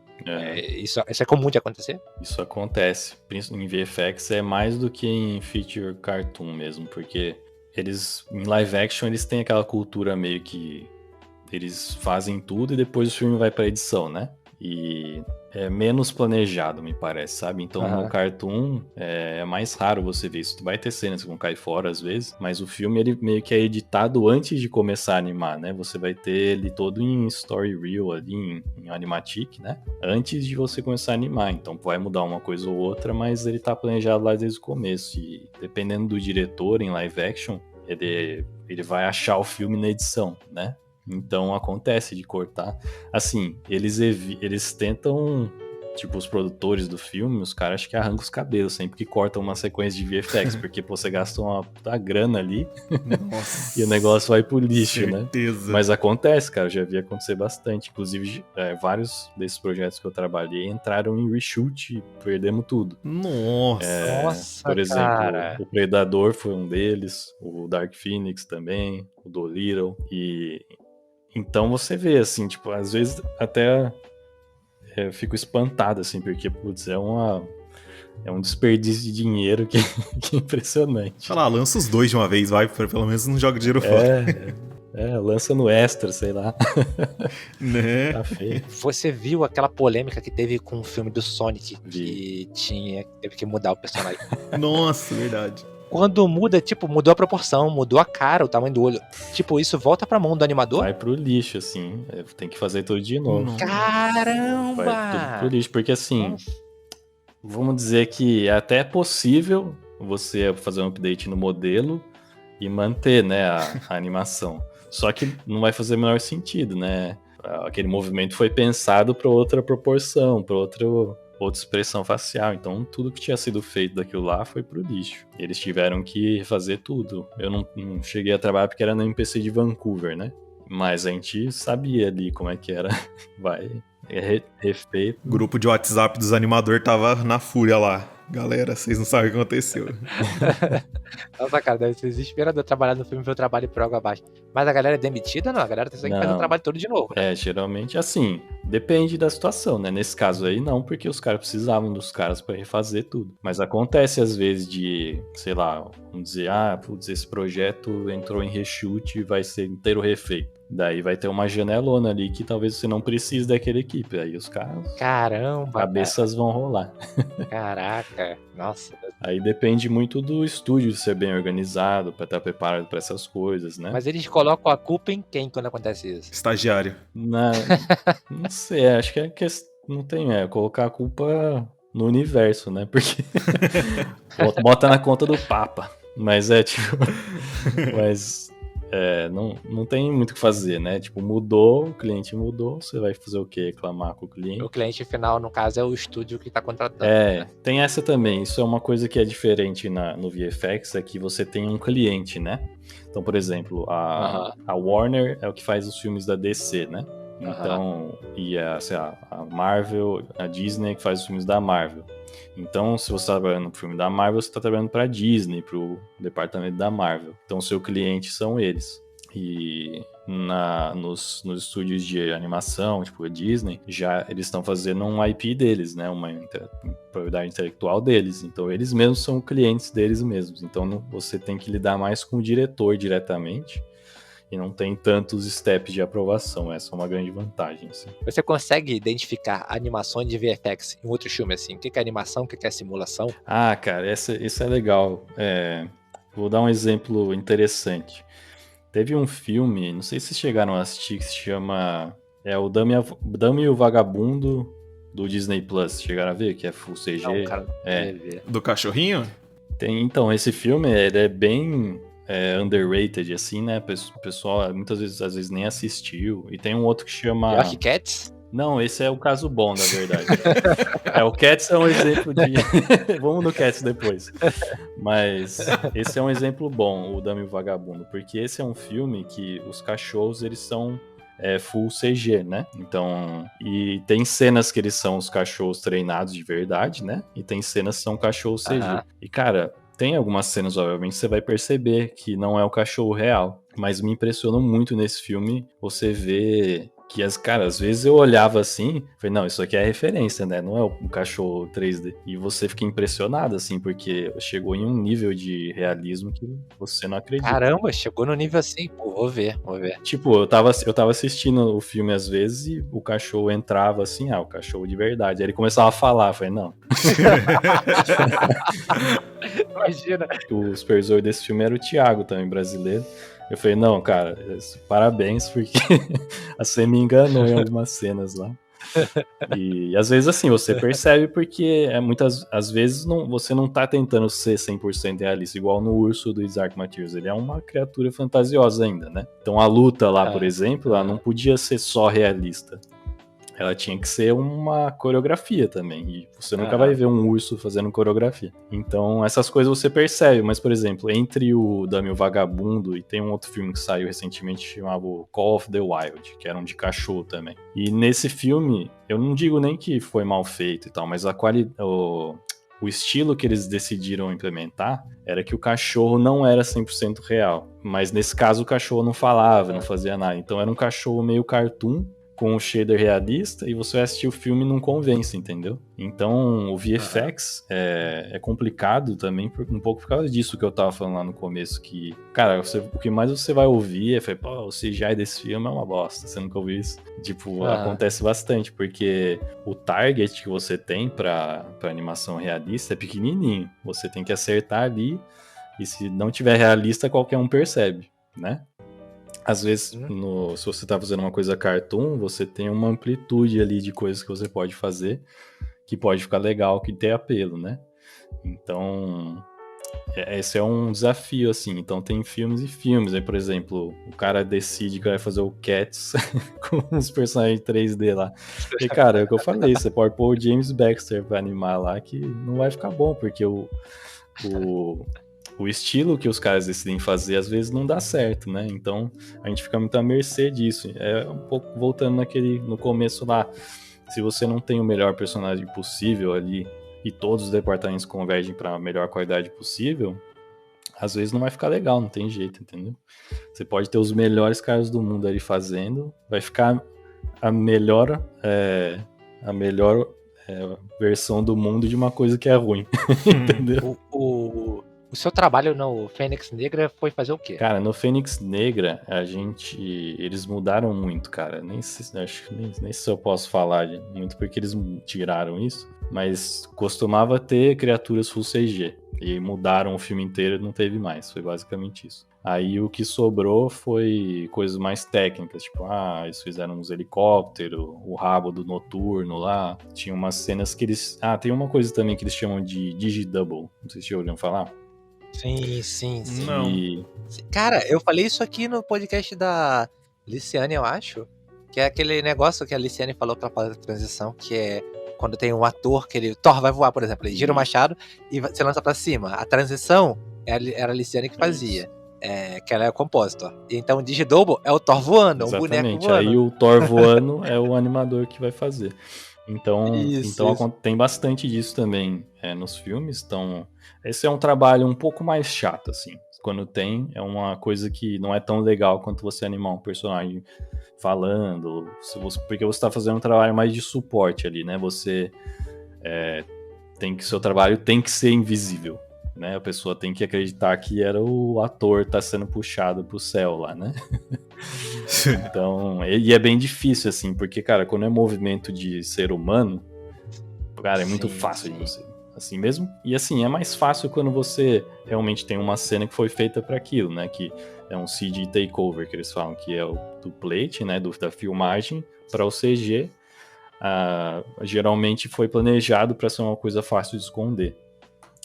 Isso é comum de acontecer? Isso acontece, principalmente em VFX, é mais do que em feature cartoon mesmo, porque eles, em live action, eles têm aquela cultura meio que eles fazem tudo e depois o filme vai pra edição, né? E é menos planejado, me parece, sabe? Então no cartoon é mais raro você ver isso. Vai ter cenas que vão cair fora às vezes, mas o filme ele meio que é editado antes de começar a animar, né? Você vai ter ele todo em story reel ali, em animatic, né? Antes de você começar a animar. Então vai mudar uma coisa ou outra, mas ele tá planejado lá desde o começo. E dependendo do diretor em live action, ele vai achar o filme na edição, né? Então acontece de cortar. Assim, eles tentam, tipo, os produtores do filme, os caras acho que arrancam os cabelos sempre que cortam uma sequência de VFX, porque pô, você gasta uma puta grana ali Nossa, e o negócio vai pro lixo, certeza. né? Mas acontece, cara, eu já vi acontecer bastante. Inclusive, vários desses projetos que eu trabalhei entraram em reshoot e perdemos tudo. Nossa, por exemplo, cara. o Predador foi um deles, o Dark Phoenix também, o Dolittle, e então você vê, assim, tipo, às vezes até eu fico espantado, assim, porque, putz, é um desperdício de dinheiro que é impressionante. Sei lá, lança os dois de uma vez, vai, pelo menos não joga dinheiro fora. Lança no extra, sei lá. Né? Tá feio. Você viu aquela polêmica que teve com o filme do Sonic, que teve que mudar o personagem? Nossa, verdade. Quando muda, tipo, mudou a proporção, mudou a cara, o tamanho do olho. Tipo, isso volta pra mão do animador? Vai pro lixo, assim. Tem que fazer tudo de novo. Caramba! Vai tudo pro lixo, porque assim, vamos dizer que é até possível você fazer um update no modelo e manter, né, a animação. Só que não vai fazer o menor sentido, né? Aquele movimento foi pensado para outra proporção, para outro outra expressão facial. Então, tudo que tinha sido feito daquilo lá foi pro lixo. Eles tiveram que refazer tudo. Eu não cheguei a trabalhar porque era no MPC de Vancouver, né? Mas a gente sabia ali como é que era. Vai, refeito. O grupo de WhatsApp dos animadores tava na fúria lá. Galera, vocês não sabem o que aconteceu. Nossa, cara, deve ser desesperador trabalhar no filme e ver o trabalho por água abaixo. Mas a galera é demitida? Não, a galera tem que fazer o Não. trabalho todo de novo, né? Geralmente assim, depende da situação, né? Nesse caso aí não, porque os caras precisavam dos caras pra refazer tudo. Mas acontece às vezes de, sei lá, vamos dizer, putz, esse projeto entrou em reshoot e vai ser inteiro refeito. Daí vai ter uma janelona ali que talvez você não precise daquela equipe. Aí os caras, Caramba, cabeças vão rolar. Caraca, nossa. Aí depende muito do estúdio ser bem organizado, pra estar preparado pra essas coisas, né? Mas eles colocam a culpa em quem quando acontece isso? Estagiário. Não sei, acho que não tem, colocar a culpa no universo, né? Porque bota na conta do Papa. Mas não tem muito o que fazer, né? Tipo, mudou, o cliente mudou, você vai fazer o quê? Reclamar com o cliente? O cliente final, no caso, é o estúdio que tá contratando. Né? Tem essa também. Isso é uma coisa que é diferente no VFX, é que você tem um cliente, né? Então, por exemplo, a Warner é o que faz os filmes da DC, né? Então, e a Marvel, a Disney que faz os filmes da Marvel. Então, se você está trabalhando pro filme da Marvel, você está trabalhando para a Disney, para o departamento da Marvel. Então, seu cliente são eles. E nos estúdios de animação, tipo a Disney, já eles estão fazendo um IP deles, né? Uma propriedade intelectual deles. Então, eles mesmos são clientes deles mesmos. Então, você tem que lidar mais com o diretor diretamente. E não tem tantos steps de aprovação. Essa é uma grande vantagem. Assim. Você consegue identificar animações de VFX em outros filmes, assim? O que é animação, o que é simulação? Cara, isso é legal. Vou dar um exemplo interessante. Teve um filme, não sei se vocês chegaram a assistir, que se chama o Dama e o Vagabundo do Disney Plus. Chegaram a ver? Que é Full CG. Não, cara, ver. Do cachorrinho? Então, esse filme ele é bem... underrated, assim, né? O pessoal muitas vezes, às vezes, nem assistiu. E tem um outro que chama... York Cats? Não, esse é o caso bom, na verdade. O Cats é um exemplo de... Vamos no Cats depois. Mas esse é um exemplo bom, o Dama e o Vagabundo. Porque esse é um filme que os cachorros, eles são full CG, né? Então... E tem cenas que eles são os cachorros treinados de verdade, né? E tem cenas que são cachorros CG. E, cara... Tem algumas cenas, obviamente, você vai perceber que não é o cachorro real. Mas me impressionou muito nesse filme você ver que, às vezes eu olhava assim, falei, não, isso aqui é referência, né? Não é um cachorro 3D. E você fica impressionado, assim, porque chegou em um nível de realismo que você não acredita. Caramba, chegou no nível assim, pô, vou ver. Tipo, eu tava assistindo o filme às vezes e o cachorro entrava assim, o cachorro de verdade. Aí ele começava a falar, eu falei, não. Imagina. O supervisor desse filme era o Thiago, também brasileiro. Eu falei, não, cara, parabéns, porque você me enganou em algumas cenas lá. E às vezes assim, você percebe porque às vezes você não tá tentando ser 100% realista, igual no urso do Isaac Matthews, ele é uma criatura fantasiosa ainda, né? Então a luta lá, por exemplo, ela não podia ser só realista. Ela tinha que ser uma coreografia também. E você nunca vai ver um urso fazendo coreografia. Então, essas coisas você percebe. Mas, por exemplo, entre o Dama e o Vagabundo, e tem um outro filme que saiu recentemente, chamado Call of the Wild, que era um de cachorro também. E nesse filme, eu não digo nem que foi mal feito e tal, mas o estilo que eles decidiram implementar era que o cachorro não era 100% real. Mas nesse caso, o cachorro não falava, não fazia nada. Então, era um cachorro meio cartoon, com o shader realista, e você vai assistir o filme e não convence, entendeu? Então, o VFX é complicado também, um pouco por causa disso que eu tava falando lá no começo, que, cara, o que mais você vai ouvir é, pô, o CGI desse filme é uma bosta, você nunca ouviu isso? Tipo, acontece bastante, porque o target que você tem pra animação realista é pequenininho, você tem que acertar ali, e se não tiver realista, qualquer um percebe, né? Às vezes, se você tá fazendo uma coisa cartoon, você tem uma amplitude ali de coisas que você pode fazer, que pode ficar legal, que tem apelo, né? Então, esse é um desafio, assim. Então tem filmes e filmes. Aí, por exemplo, o cara decide que vai fazer o Cats com os personagens 3D lá. E, cara, é o que eu falei, você pode pôr o James Baxter pra animar lá, que não vai ficar bom, porque o, o estilo que os caras decidem fazer, às vezes não dá certo, né? Então, a gente fica muito à mercê disso. É um pouco voltando no começo lá. Se você não tem o melhor personagem possível ali, e todos os departamentos convergem para a melhor qualidade possível, às vezes não vai ficar legal, não tem jeito, entendeu? Você pode ter os melhores caras do mundo ali fazendo, vai ficar a melhor, versão do mundo de uma coisa que é ruim, entendeu? O seu trabalho no Fênix Negra foi fazer o quê? Cara, no Fênix Negra, eles mudaram muito, cara. Nem sei se eu posso falar muito porque eles tiraram isso, mas costumava ter criaturas full CG. E mudaram o filme inteiro e não teve mais. Foi basicamente isso. Aí o que sobrou foi coisas mais técnicas, tipo, eles fizeram uns helicópteros, o rabo do Noturno lá. Tinha umas cenas que eles... tem uma coisa também que eles chamam de Digidouble. Não sei se já ouviram falar. Sim. Não. Cara, eu falei isso aqui no podcast da Liciane, eu acho. Que é aquele negócio que a Liciane falou pra fazer a transição, que é quando tem um ator que ele... Thor vai voar, por exemplo. Ele gira o machado e você lança pra cima. A transição era a Liciane que fazia. Que ela é o compositor. Então o Digidouble é o Thor voando, Exatamente. um boneco voando. Aí o Thor voando é o animador que vai fazer. Então Isso. Tem bastante disso também nos filmes. Então, esse é um trabalho um pouco mais chato, assim. Quando tem, é uma coisa que não é tão legal quanto você animar um personagem falando, porque você está fazendo um trabalho mais de suporte ali, né? Você seu trabalho tem que ser invisível, né? A pessoa tem que acreditar que era o ator tá sendo puxado pro céu lá, né? Então, e é bem difícil, assim, porque, cara, quando é movimento de ser humano, cara, é muito fácil de você, assim mesmo. E assim, é mais fácil quando você realmente tem uma cena que foi feita para aquilo, né? Que é um CG takeover, que eles falam, que é o do plate, né? Da filmagem para o CG. Geralmente foi planejado para ser uma coisa fácil de esconder.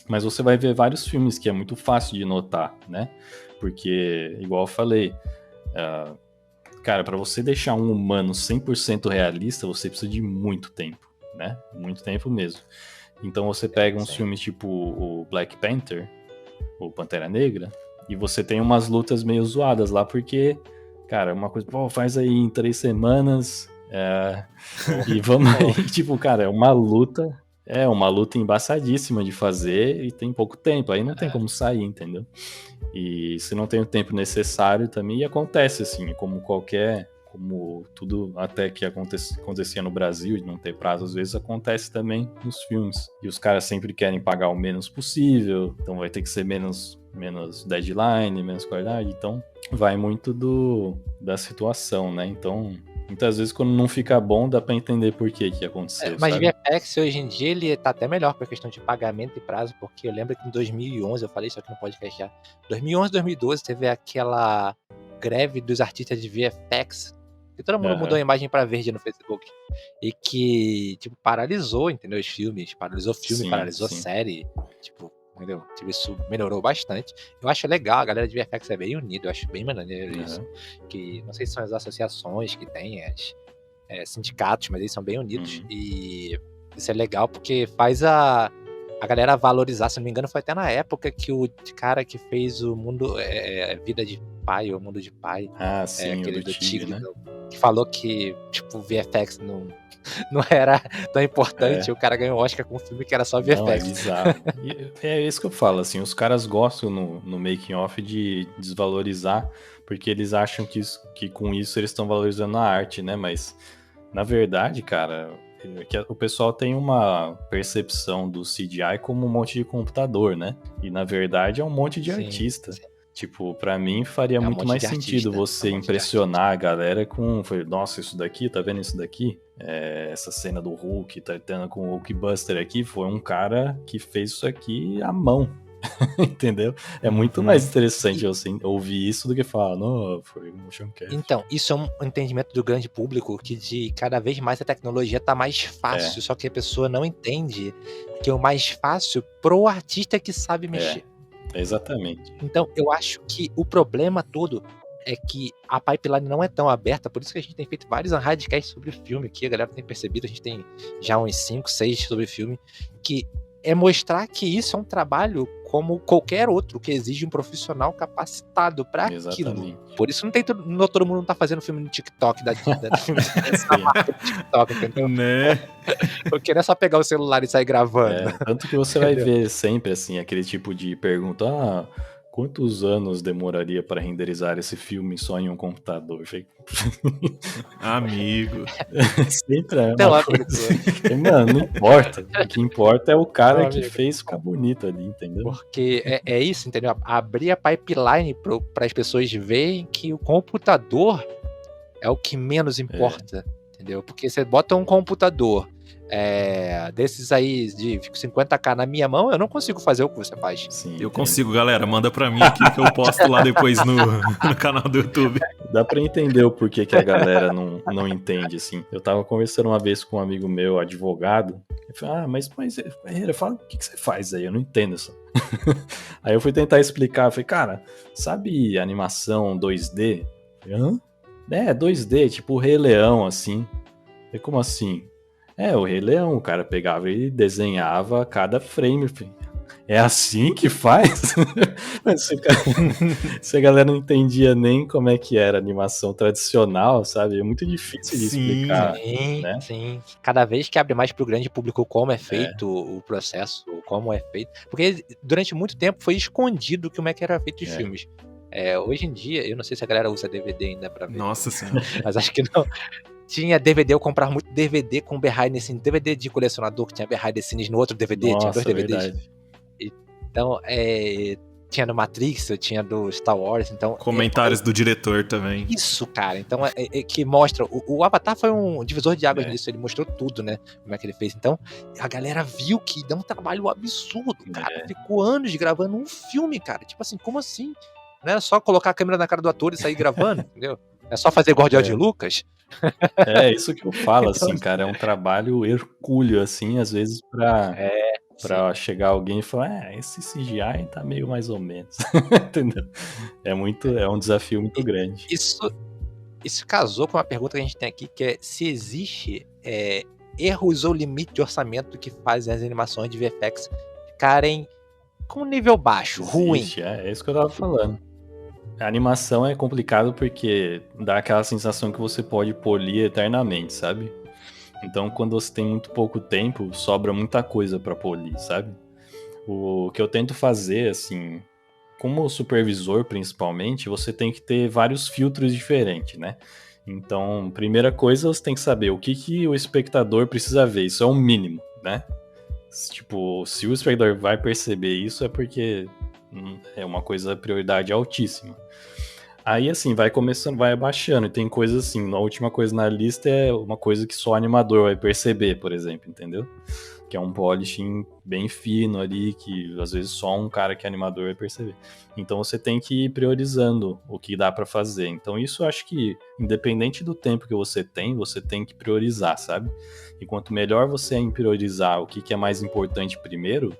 Mas você vai ver vários filmes que é muito fácil de notar, né? Porque, igual eu falei, cara, para você deixar um humano 100% realista, você precisa de muito tempo, né? Muito tempo mesmo. Então você pega uns filmes tipo o Black Panther, ou Pantera Negra, e você tem umas lutas meio zoadas lá, porque, cara, uma coisa, faz aí em 3 semanas, e vamos aí, tipo, cara, é uma luta embaçadíssima de fazer e tem pouco tempo, aí não tem como sair, entendeu? E se não tem o tempo necessário também, acontece assim, como tudo até que acontecia no Brasil, de não ter prazo, às vezes acontece também nos filmes. E os caras sempre querem pagar o menos possível, então vai ter que ser menos deadline, menos qualidade, então vai muito da situação, né? Então, muitas vezes quando não fica bom, dá pra entender por que aconteceu, mas sabe? VFX hoje em dia ele tá até melhor pra questão de pagamento e prazo, porque eu lembro que em 2011, eu falei isso aqui no podcast já, 2011, 2012 teve aquela greve dos artistas de VFX, que todo mundo mudou a imagem pra verde no Facebook, e que, tipo, paralisou, entendeu, os filmes, paralisou filme, paralisou série, tipo, entendeu? Tipo, isso melhorou bastante. Eu acho legal, a galera de VFX é bem unida, eu acho bem maneiro isso. Que não sei se são as associações que tem, sindicatos, mas eles são bem unidos. E isso é legal porque faz a galera valorizar. Se não me engano, foi até na época que o cara que fez o mundo, Vida de Pai, ou Mundo de Pai, sim, aquele do Tigre, né? Que falou que, tipo, VFX não era tão importante. O cara ganhou o Oscar com um filme que era só VFX. Não, é bizarro. É isso que eu falo, assim, os caras gostam no making off de desvalorizar, porque eles acham que com isso eles estão valorizando a arte, né? Mas, na verdade, cara, o pessoal tem uma percepção do CGI como um monte de computador, né? E, na verdade, é um monte de artista. Sim. Tipo, pra mim faria muito mais sentido você impressionar a galera com... Nossa, isso daqui, tá vendo isso daqui? Essa cena do Hulk, tá tendo com o Hulkbuster aqui, foi um cara que fez isso aqui à mão. Entendeu? É muito mais interessante ouvir isso do que falar, não, foi um motion capture. Então, isso é um entendimento do grande público, que de cada vez mais a tecnologia tá mais fácil, só que a pessoa não entende que é o mais fácil pro artista que sabe mexer. Exatamente. Então, eu acho que o problema todo é que a pipeline não é tão aberta, por isso que a gente tem feito vários radicais sobre o filme aqui, a galera tem percebido, a gente tem já uns 5, 6 sobre o filme, que é mostrar que isso é um trabalho como qualquer outro, que exige um profissional capacitado para aquilo. Exatamente. Por isso todo mundo não tá fazendo filme no TikTok dessa marca do TikTok, entendeu? Né? Porque não é só pegar o celular e sair gravando. Tanto que você vai ver sempre, assim, aquele tipo de pergunta, quantos anos demoraria para renderizar esse filme só em um computador? Amigo. Sempre é Então, uma amigo, coisa. Mano, não importa. O que importa é o cara Não, que amigo. fez ficar bonito ali, entendeu? Porque é isso, entendeu? Abrir a pipeline para as pessoas verem que o computador é o que menos importa, entendeu? Porque você bota um computador desses aí de 50k na minha mão, eu não consigo fazer o que você faz. Sim, Eu entendo. consigo, galera. Manda pra mim aqui que eu posto lá depois no canal do YouTube. Dá pra entender o porquê que a galera não entende, assim. Eu tava conversando uma vez com um amigo meu, advogado. Ele falou, mas Ferreira, fala o que você faz aí? Eu não entendo isso. Aí eu fui tentar explicar. Eu falei, cara, sabe animação 2D? Eu falei, hã? 2D, tipo o Rei Leão, assim. Eu falei, como assim? O Rei Leão, o cara pegava e desenhava cada frame, filho. É assim que faz? Se a galera não entendia nem como é que era a animação tradicional, sabe? É muito difícil de explicar. Sim, né? sim. Cada vez que abre mais pro grande público como é feito o processo, como é feito. Porque durante muito tempo foi escondido como é que era feito os filmes. Hoje em dia, eu não sei se a galera usa DVD ainda pra ver. Nossa senhora. Mas acho que não. Tinha DVD, eu comprava muito DVD com behind the scenes. DVD de colecionador que tinha behind the scenes no outro DVD, tinha 2 DVDs. Verdade. Então, tinha do Matrix, eu tinha do Star Wars, então... Comentários do diretor também. Isso, cara, então que mostra... O Avatar foi um divisor de águas nisso, ele mostrou tudo, né, como é que ele fez. Então, a galera viu que deu um trabalho absurdo, cara. Ficou anos gravando um filme, cara. Tipo assim, como assim? Não é só colocar a câmera na cara do ator e sair gravando, entendeu? É só fazer igual de Lucas? Isso que eu falo, assim, cara, é um trabalho hercúleo, assim, às vezes pra chegar alguém e falar, esse CGI tá meio mais ou menos, entendeu? É um desafio muito grande. Isso casou com uma pergunta que a gente tem aqui, que é se existe erros ou limite de orçamento que fazem as animações de VFX ficarem com nível baixo, ruim. É isso que eu tava falando. A animação é complicado porque dá aquela sensação que você pode polir eternamente, sabe? Então, quando você tem muito pouco tempo, sobra muita coisa pra polir, sabe? O que eu tento fazer, assim, como supervisor principalmente, você tem que ter vários filtros diferentes, né? Então, primeira coisa, você tem que saber o que o espectador precisa ver. Isso é o mínimo, né? Tipo, se o espectador vai perceber isso, é porque é uma coisa prioridade altíssima. Aí, assim, vai começando, vai abaixando. E tem coisas assim, a última coisa na lista é uma coisa que só o animador vai perceber, por exemplo, entendeu? Que é um polishing bem fino ali, que às vezes só um cara que é animador vai perceber. Então você tem que ir priorizando o que dá pra fazer. Então isso eu acho que, independente do tempo que você tem que priorizar, sabe? E quanto melhor você é em priorizar o que é mais importante primeiro,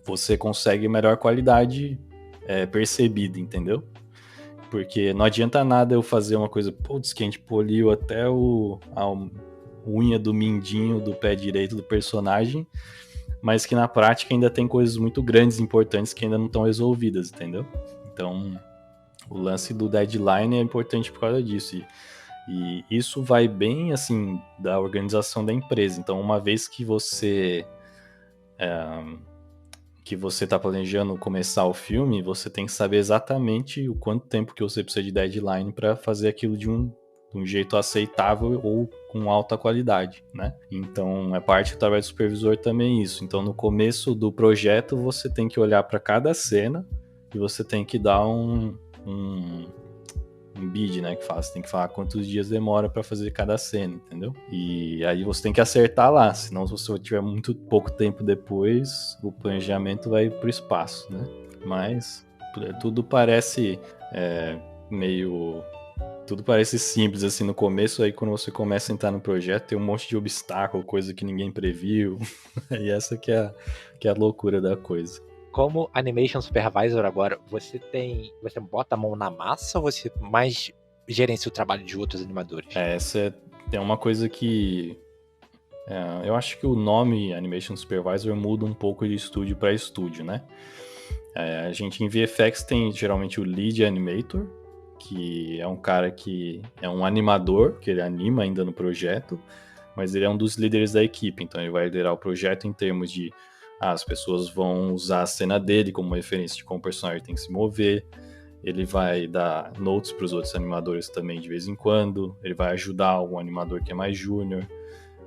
você consegue melhor qualidade percebida, entendeu? Porque não adianta nada eu fazer uma coisa, putz, que a gente poliu até a unha do mindinho do pé direito do personagem, mas que na prática ainda tem coisas muito grandes e importantes que ainda não estão resolvidas, entendeu? Então, o lance do deadline é importante por causa disso. E isso vai bem, assim, da organização da empresa. Então, uma vez que você está planejando começar o filme, você tem que saber exatamente o quanto tempo que você precisa de deadline para fazer aquilo de um jeito aceitável ou com alta qualidade, né? Então, é parte do trabalho do supervisor também isso. Então, no começo do projeto, você tem que olhar para cada cena e você tem que dar um bid, né, que fala. Você tem que falar quantos dias demora para fazer cada cena, entendeu? E aí você tem que acertar lá, senão se você tiver muito pouco tempo depois, o planejamento vai pro espaço, né? Mas tudo parece tudo parece simples assim no começo, aí quando você começa a entrar no projeto tem um monte de obstáculo, coisa que ninguém previu, e essa que é a loucura da coisa. como Animation Supervisor agora, você bota a mão na massa ou você mais gerencia o trabalho de outros animadores? Essa é uma coisa que eu acho que o nome Animation Supervisor muda um pouco de estúdio para estúdio, né? A gente em VFX tem geralmente o Lead Animator, que é um cara que é um animador, que ele anima ainda no projeto, mas ele é um dos líderes da equipe, então ele vai liderar o projeto em termos de as pessoas vão usar a cena dele como referência de como o personagem tem que se mover, ele vai dar notes para os outros animadores também de vez em quando, ele vai ajudar um animador que é mais júnior,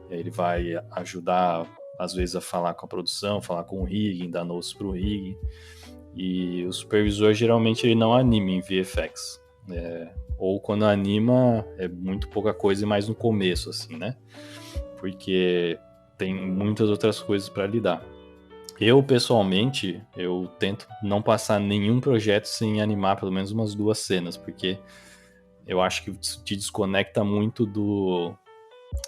ele vai ajudar às vezes a falar com a produção, falar com o rigging, dar notes para o rigging, e o supervisor geralmente ele não anima em VFX, ou quando anima é muito pouca coisa e mais no começo, assim, né? Porque tem muitas outras coisas para lidar. Eu, pessoalmente, eu tento não passar nenhum projeto sem animar pelo menos umas 2 cenas, porque eu acho que te desconecta muito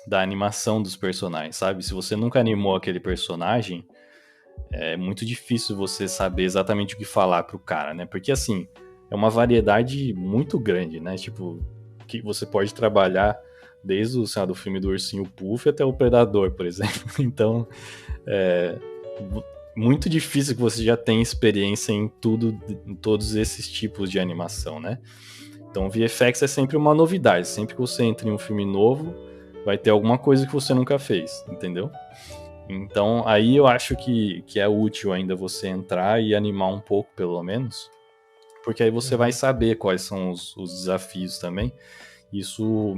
da animação dos personagens, sabe? Se você nunca animou aquele personagem, é muito difícil você saber exatamente o que falar pro cara, né? Porque, assim, é uma variedade muito grande, né? Tipo, que você pode trabalhar desde o, sei lá, do filme do Ursinho Puff até o Predador, por exemplo. Então, muito difícil que você já tenha experiência em todos esses tipos de animação, né? Então, VFX é sempre uma novidade. Sempre que você entra em um filme novo, vai ter alguma coisa que você nunca fez, entendeu? Então, aí eu acho que é útil ainda você entrar e animar um pouco, pelo menos, porque aí você vai saber quais são os desafios também. Isso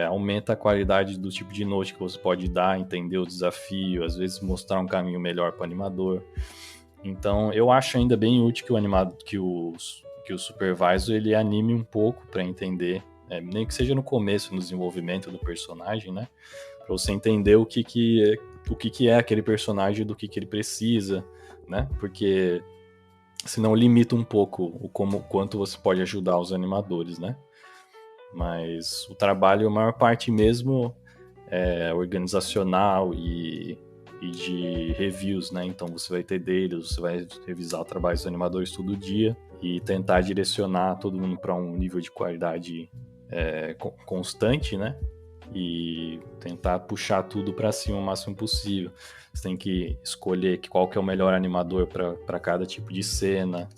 aumenta a qualidade do tipo de note que você pode dar, entender o desafio, às vezes mostrar um caminho melhor para o animador. Então, eu acho ainda bem útil que o supervisor ele anime um pouco para entender, nem que seja no começo, no desenvolvimento do personagem, né? Para você entender o que é aquele personagem, do que ele precisa, né? Porque senão limita um pouco quanto você pode ajudar os animadores, né? Mas o trabalho, a maior parte mesmo é organizacional e de reviews, né? Então você vai ter deles, você vai revisar o trabalho dos animadores todo dia e tentar direcionar todo mundo para um nível de qualidade constante, né? E tentar puxar tudo para cima o máximo possível. Você tem que escolher qual que é o melhor animador para cada tipo de cena.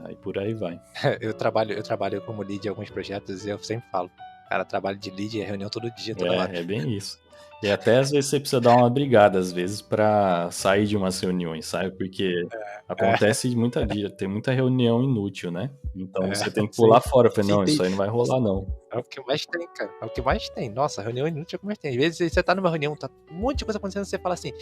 Aí por aí vai. Eu trabalho como lead em alguns projetos e eu sempre falo, cara, trabalho de lead é reunião todo dia, toda hora. É bem isso. E até às vezes você precisa dar uma brigada, às vezes, pra sair de umas reuniões, sabe? Porque acontece tem muita reunião inútil, né? Então você tem que pular fora. Falei, não, isso aí não vai rolar, não. É o que mais tem, cara. É o que mais tem. Nossa, reunião inútil é o que mais tem. Às vezes você tá numa reunião, tá um monte de coisa acontecendo, você fala assim,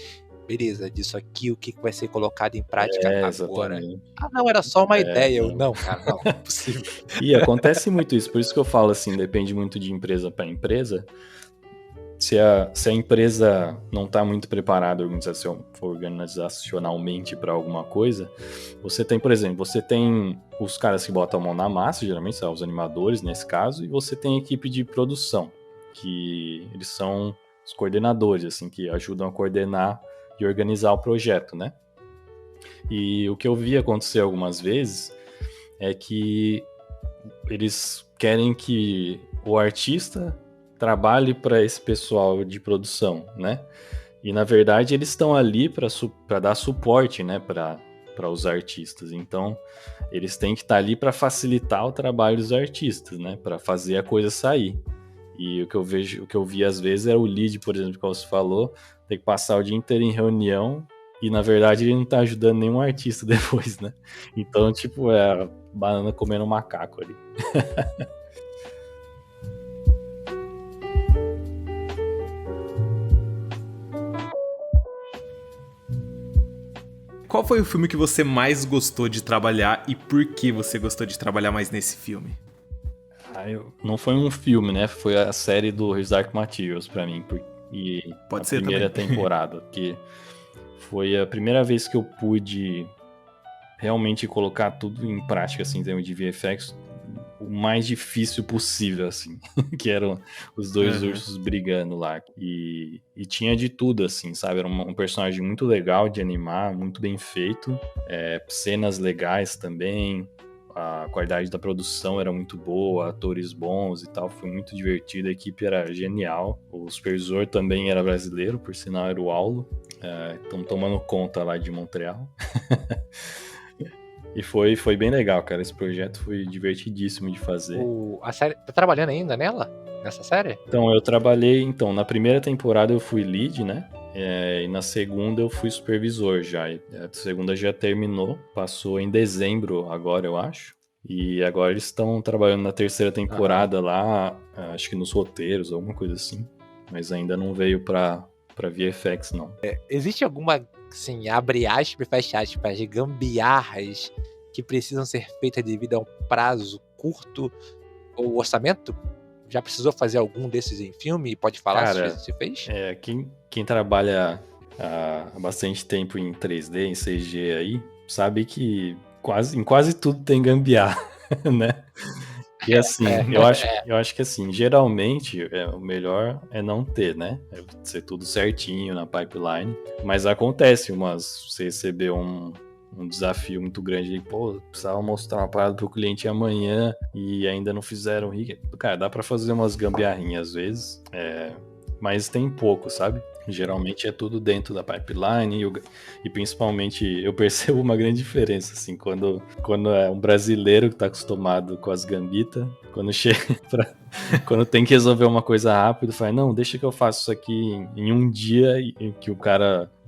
beleza, disso aqui, o que vai ser colocado em prática agora? Exatamente. Ah, não, era só uma ideia. Não, cara, não é possível. E acontece muito isso, por isso que eu falo assim, depende muito de empresa para empresa. Se a empresa não está muito preparada organizacionalmente para alguma coisa, você tem, por exemplo, os caras que botam a mão na massa, geralmente são os animadores nesse caso, e você tem a equipe de produção, que eles são os coordenadores, assim, que ajudam a coordenar e organizar o projeto, né? E o que eu vi acontecer algumas vezes é que eles querem que o artista trabalhe para esse pessoal de produção, né? E na verdade eles estão ali para dar suporte, né, para os artistas. Então eles têm que estar ali para facilitar o trabalho dos artistas, né, para fazer a coisa sair. E o que eu vi às vezes é o lead, por exemplo, que você falou, tem que passar o dia inteiro em reunião e na verdade ele não tá ajudando nenhum artista depois, né? Então, tipo, é a banana comendo um macaco ali. Qual foi o filme que você mais gostou de trabalhar e por que você gostou de trabalhar mais nesse filme? Não foi um filme, né? Foi a série do His Dark Materials pra mim. E Pode a ser primeira também. temporada. Que foi a primeira vez que eu pude realmente colocar tudo em prática, assim, em termos de VFX. O o mais difícil possível, assim. Que eram os dois ursos brigando lá. E tinha de tudo, assim, sabe? Era um personagem muito legal de animar, muito bem feito. Cenas legais também. A qualidade da produção era muito boa, atores bons e tal, foi muito divertido, a equipe era genial. O supervisor também era brasileiro, por sinal era o Aulo. Estão tomando conta lá de Montreal. E foi bem legal, cara. Esse projeto foi divertidíssimo de fazer. A série, tá trabalhando ainda nela? Nessa série? Então, eu trabalhei... Então, na primeira temporada eu fui lead, né? E na segunda eu fui supervisor já. A segunda já terminou. Passou em dezembro agora, eu acho. E agora eles estão trabalhando na terceira temporada lá. Acho que nos roteiros, alguma coisa assim. Mas ainda não veio pra VFX, não. Existe alguma, assim, abre aspas e fecha aspas, gambiarras que precisam ser feitas devido a um prazo curto ou orçamento? Já precisou fazer algum desses em filme? Pode falar, Cara, se fez? Quem trabalha há bastante tempo em 3D, em CG aí, sabe que em quase tudo tem gambiarra, né? E assim, eu acho que assim, geralmente o melhor é não ter, né? É ser tudo certinho na pipeline. Mas acontece você receber um desafio muito grande aí, pô, precisava mostrar uma parada pro cliente amanhã e ainda não fizeram. Cara, dá pra fazer umas gambiarrinhas às vezes, mas tem pouco, sabe? Geralmente é tudo dentro da pipeline e principalmente eu percebo uma grande diferença, assim, quando é um brasileiro que tá acostumado com as gambitas, quando chega quando tem que resolver uma coisa rápido, fala, não, deixa que eu faço isso aqui em um dia, e que o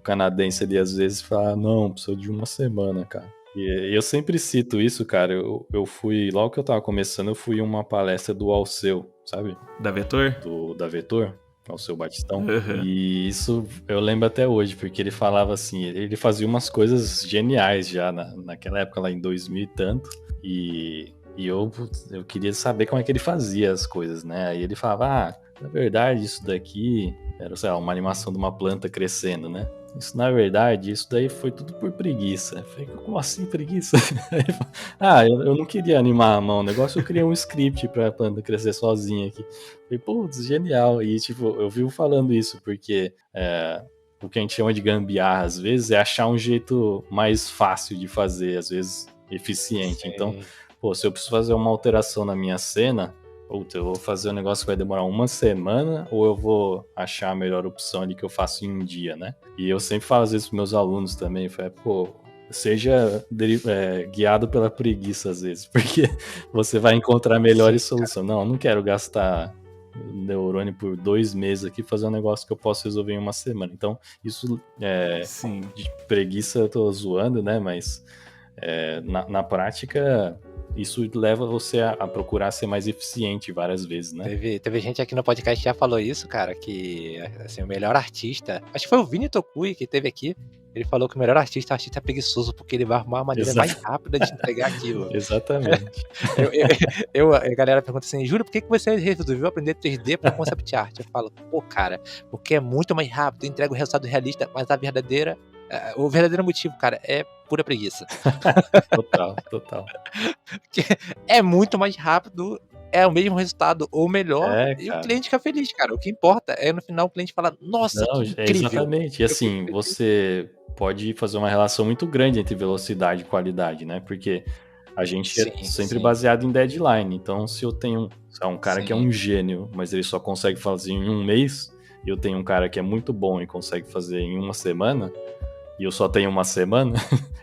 canadense ali às vezes fala, não, precisa de uma semana, cara. E eu sempre cito isso, cara, eu fui, logo que eu tava começando, eu fui em uma palestra do Alceu, sabe? Da Vetor? Da Vetor. Alceu Batistão. E isso eu lembro até hoje, porque ele falava assim, ele fazia umas coisas geniais já naquela época, lá em 2000 e tanto, e eu queria saber como é que ele fazia as coisas, né? Aí ele falava, na verdade, isso daqui era, sei lá, uma animação de uma planta crescendo, né? Isso, na verdade, isso daí foi tudo por preguiça. Eu falei, como assim preguiça? Eu não queria animar a mão, o negócio eu criei um script pra planta crescer sozinha aqui. Eu falei, putz, genial. E, tipo, eu vivo falando isso, porque o que a gente chama de gambiarra, às vezes, é achar um jeito mais fácil de fazer, às vezes, eficiente. Sim. Então, pô, se eu preciso fazer uma alteração na minha cena, eu vou fazer um negócio que vai demorar uma semana, ou eu vou achar a melhor opção ali que eu faço em um dia, né? E eu sempre falo às vezes pros meus alunos também, seja guiado pela preguiça às vezes, porque você vai encontrar melhores soluções. Não, eu não quero gastar neurônio por 2 meses aqui, fazer um negócio que eu posso resolver em uma semana. Então, isso de preguiça eu tô zoando, né? Mas na prática, isso leva você a procurar ser mais eficiente várias vezes, né? Teve gente aqui no podcast que já falou isso, cara, que assim, o melhor artista, acho que foi o Vini Tokui que teve aqui, ele falou que o melhor artista é o artista preguiçoso, porque ele vai arrumar uma maneira mais rápida de entregar aquilo. Exatamente. A galera pergunta assim, Júlio, por que você resolveu aprender 3D para concept art? Eu falo, cara, porque é muito mais rápido, entrega o resultado realista, mas o verdadeiro motivo, cara, é pura preguiça. Total. É muito mais rápido, é o mesmo resultado ou melhor, e o cliente fica feliz, cara. O que importa é no final o cliente falar, nossa, que incrível. Exatamente. E assim, você pode fazer uma relação muito grande entre velocidade e qualidade, né? Porque a gente é sempre baseado em deadline. Então, se eu tenho um cara que é um gênio, mas ele só consegue fazer em um mês, e eu tenho um cara que é muito bom e consegue fazer em uma semana, e eu só tenho uma semana,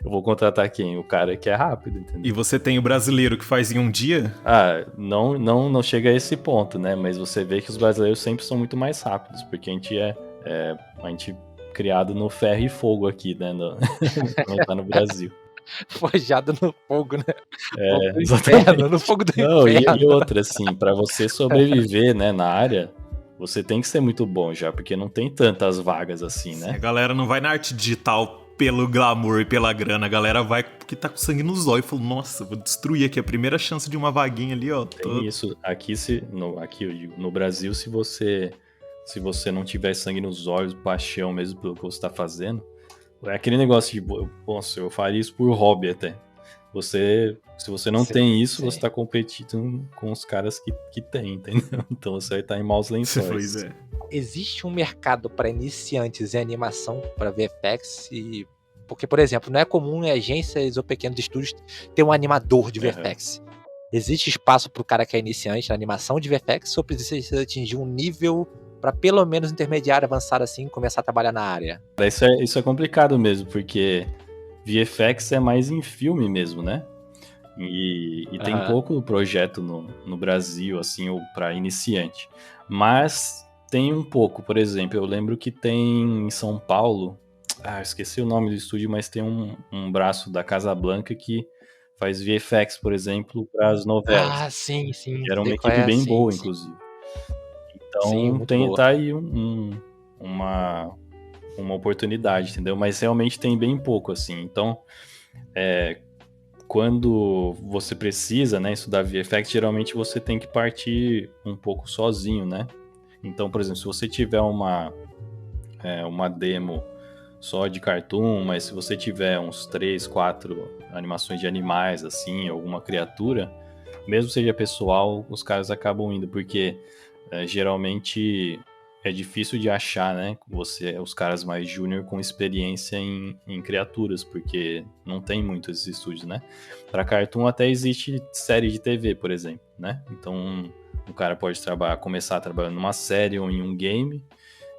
eu vou contratar quem? O cara que é rápido, entendeu? E você tem o brasileiro que faz em um dia? Não chega a esse ponto, né? Mas você vê que os brasileiros sempre são muito mais rápidos, porque a gente é criado no ferro e fogo aqui, né? Quando tá no Brasil. Forjado no fogo, né? Exatamente. No fogo do inferno. E outra, assim, pra você sobreviver, né, na área, você tem que ser muito bom já, porque não tem tantas vagas assim, né? A galera não vai na arte digital pelo glamour e pela grana, a galera vai porque tá com sangue nos olhos e falou, nossa, vou destruir aqui a primeira chance de uma vaguinha ali, ó. Tem isso. Aqui eu digo, no Brasil, se você não tiver sangue nos olhos, paixão mesmo pelo que você tá fazendo, é aquele negócio de, eu faria isso por hobby até. Se você não Sim, tem isso, sim. você tá competindo com os caras que tem, entendeu? Então você vai estar em maus Pois lençóis. é. Existe um mercado para iniciantes em animação para VFX porque, por exemplo, não é comum em agências ou pequenos estúdios ter um animador de Aham. VFX. Existe espaço para o cara que é iniciante na animação de VFX ou precisa atingir um nível para pelo menos intermediário, avançado assim, começar a trabalhar na área? Isso é complicado mesmo, porque VFX é mais em filme mesmo, né? E tem Aham. pouco projeto no Brasil, assim, ou para iniciante. Mas tem um pouco, por exemplo, eu lembro que tem em São Paulo, esqueci o nome do estúdio, mas tem um braço da Casablanca que faz VFX, por exemplo, para as novelas. Ah, sim, sim, E era uma sei qual equipe é, bem sim, boa, sim. inclusive. Sim, Então muito boa. tá aí uma oportunidade, entendeu? Mas realmente tem bem pouco, assim. Então, quando você precisa, né, estudar VFX, geralmente você tem que partir um pouco sozinho, né? Então, por exemplo, se você tiver uma demo só de cartoon, mas se você tiver uns 3, 4 animações de animais, assim, alguma criatura, mesmo seja pessoal, os caras acabam indo, porque geralmente é difícil de achar, né? Os caras mais júnior com experiência em criaturas, porque não tem muitos esses estúdios, né? Para cartoon até existe série de TV, por exemplo, né? Então o cara pode começar trabalhando numa série ou em um game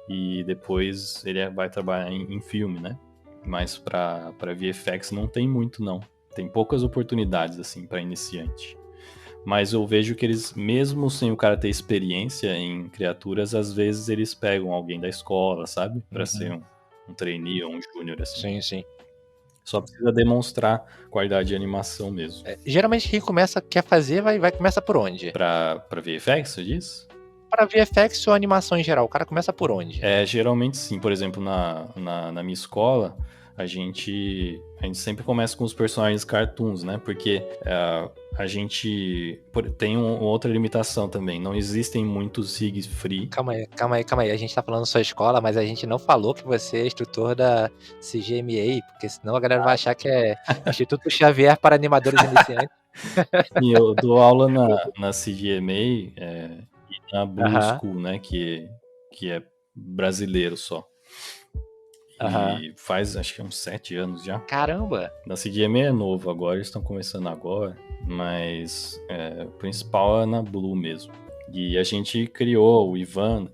e depois ele vai trabalhar em filme, né? Mas para VFX não tem muito, não. Tem poucas oportunidades assim para iniciante. Mas eu vejo que eles, mesmo sem o cara ter experiência em criaturas, às vezes eles pegam alguém da escola, sabe? Pra ser um trainee ou um júnior, assim. Sim, sim. Só precisa demonstrar qualidade de animação mesmo. Geralmente quem quer fazer, começa por onde? Pra VFX, você diz? Para VFX ou animação em geral, o cara começa por onde? Geralmente sim. Por exemplo, na minha escola, a gente sempre começa com os personagens cartoons, né? Porque a gente tem outra limitação também. Não existem muitos rigs free. Calma aí. A gente tá falando sua escola, mas a gente não falou que você é instrutor da CGMA, porque senão a galera vai achar que é Instituto Xavier para Animadores Iniciantes. Sim, eu dou aula na CGMA e na Blue Aham, School, né? Que é brasileiro só. aham. E faz, acho que uns 7 anos já. Caramba! Na CGMA é novo agora, eles estão começando agora, mas o principal é na Blue mesmo. E a gente criou o Ivan,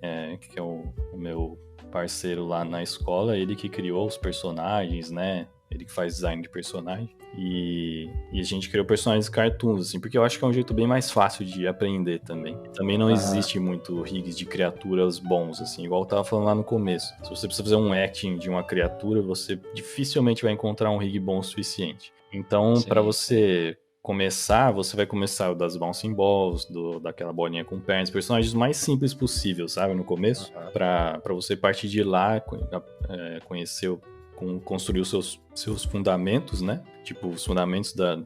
que é o meu parceiro lá na escola, ele que criou os personagens, né? Ele que faz design de personagem. E a gente criou personagens cartoons, assim, porque eu acho que é um jeito bem mais fácil de aprender também. Também não existe muito rigs de criaturas bons, assim, igual eu tava falando lá no começo. Se você precisa fazer um acting de uma criatura, você dificilmente vai encontrar um rig bom o suficiente. Então, para Sim. você começar, você vai começar das bouncing balls, daquela bolinha com pernas, personagens mais simples possível, sabe, no começo, para você partir de lá, conhecer construir os seus fundamentos, né? Tipo, os fundamentos da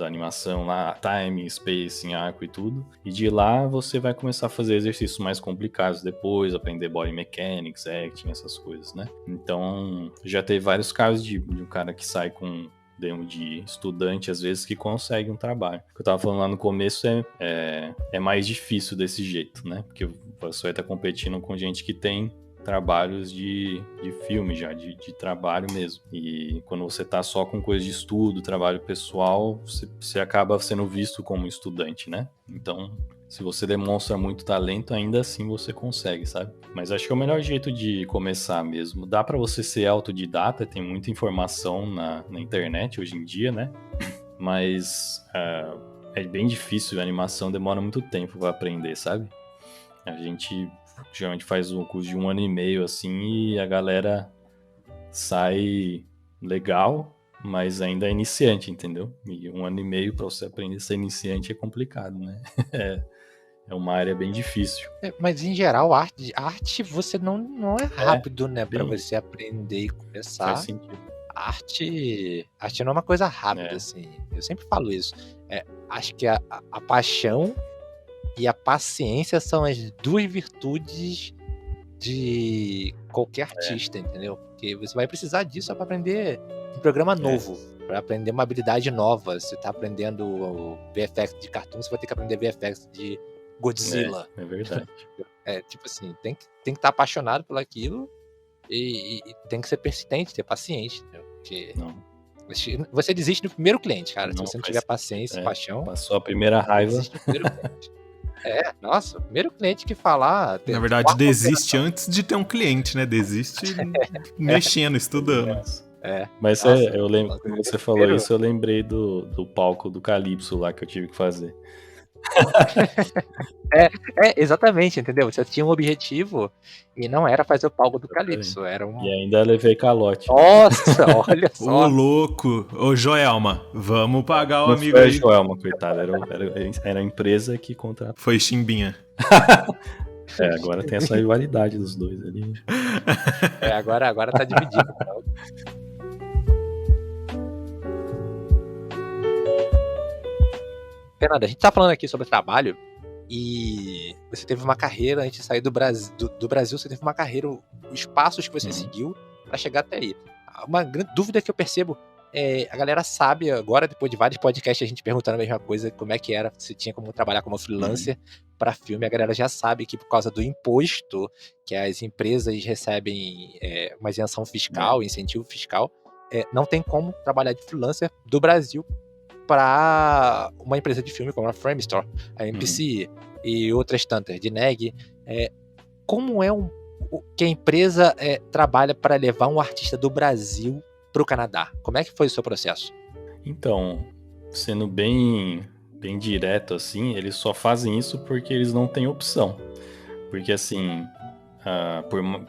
animação lá, timing, spacing, arco e tudo. E de lá você vai começar a fazer exercícios mais complicados depois, aprender body mechanics, acting, essas coisas, né? Então, já teve vários casos de um cara que sai com demo de estudante, às vezes, que consegue um trabalho. O que eu tava falando lá no começo é mais difícil desse jeito, né? Porque você vai estar competindo com gente que tem trabalhos de filme já, de trabalho mesmo. E quando você tá só com coisa de estudo, trabalho pessoal, você acaba sendo visto como estudante, né? Então, se você demonstra muito talento, ainda assim você consegue, sabe? Mas acho que é o melhor jeito de começar mesmo. Dá pra você ser autodidata, tem muita informação na internet hoje em dia, né? Mas é bem difícil, a animação demora muito tempo pra aprender, sabe? A gente geralmente faz um curso de 1 ano e meio, assim, e a galera sai legal, mas ainda é iniciante, entendeu? E 1 ano e meio pra você aprender a ser iniciante é complicado, né? É uma área bem difícil. Mas em geral, arte você não é rápido, né? Pra bem, você aprender e faz começar. sentido. Arte não é uma coisa rápida, É. assim. Eu sempre falo isso. Acho que a paixão e a paciência são as duas virtudes de qualquer artista, entendeu? Porque você vai precisar disso pra aprender um programa novo. para aprender uma habilidade nova. Você tá aprendendo o VFX de cartoon, você vai ter que aprender VFX de Godzilla. É verdade. Tipo assim, tem que estar apaixonado por aquilo e tem que ser persistente, ter paciente, entendeu? Porque Não, você desiste no primeiro cliente, cara. Se não você não faz tiver paciência e paixão, Passou a primeira raiva. desiste no primeiro cliente. Nossa, o primeiro cliente que falar... Na verdade, desiste antes de ter um cliente, né? Desiste mexendo, estudando. Mas Nossa, eu lembro, quando você falou primeiro- isso, eu lembrei do palco do Calypso lá que eu tive que fazer. Exatamente, entendeu? Você tinha um objetivo e não era fazer o palco do Calypso, era um... E ainda levei calote. Nossa, olha Ô, só. louco! Ô, Joelma, vamos pagar o Não amigo foi a aí. Joelma, coitada. Era a empresa que contratou. Foi Chimbinha. Agora tem essa rivalidade dos dois ali. Agora tá dividido. Então. Fernanda, a gente tá falando aqui sobre trabalho e você teve uma carreira antes de sair do Brasil, você teve uma carreira, os passos que você seguiu para chegar até aí. Uma grande dúvida que eu percebo a galera sabe agora, depois de vários podcasts, a gente perguntando a mesma coisa, como é que era, se tinha como trabalhar como freelancer para filme, a galera já sabe que por causa do imposto que as empresas recebem uma isenção fiscal, incentivo fiscal, não tem como trabalhar de freelancer do Brasil para uma empresa de filme como a Framestore, a MPC e outras tantas, de NEG. Como que a empresa trabalha para levar um artista do Brasil para o Canadá? Como é que foi o seu processo? Então, sendo bem direto assim, eles só fazem isso porque eles não têm opção. Porque assim,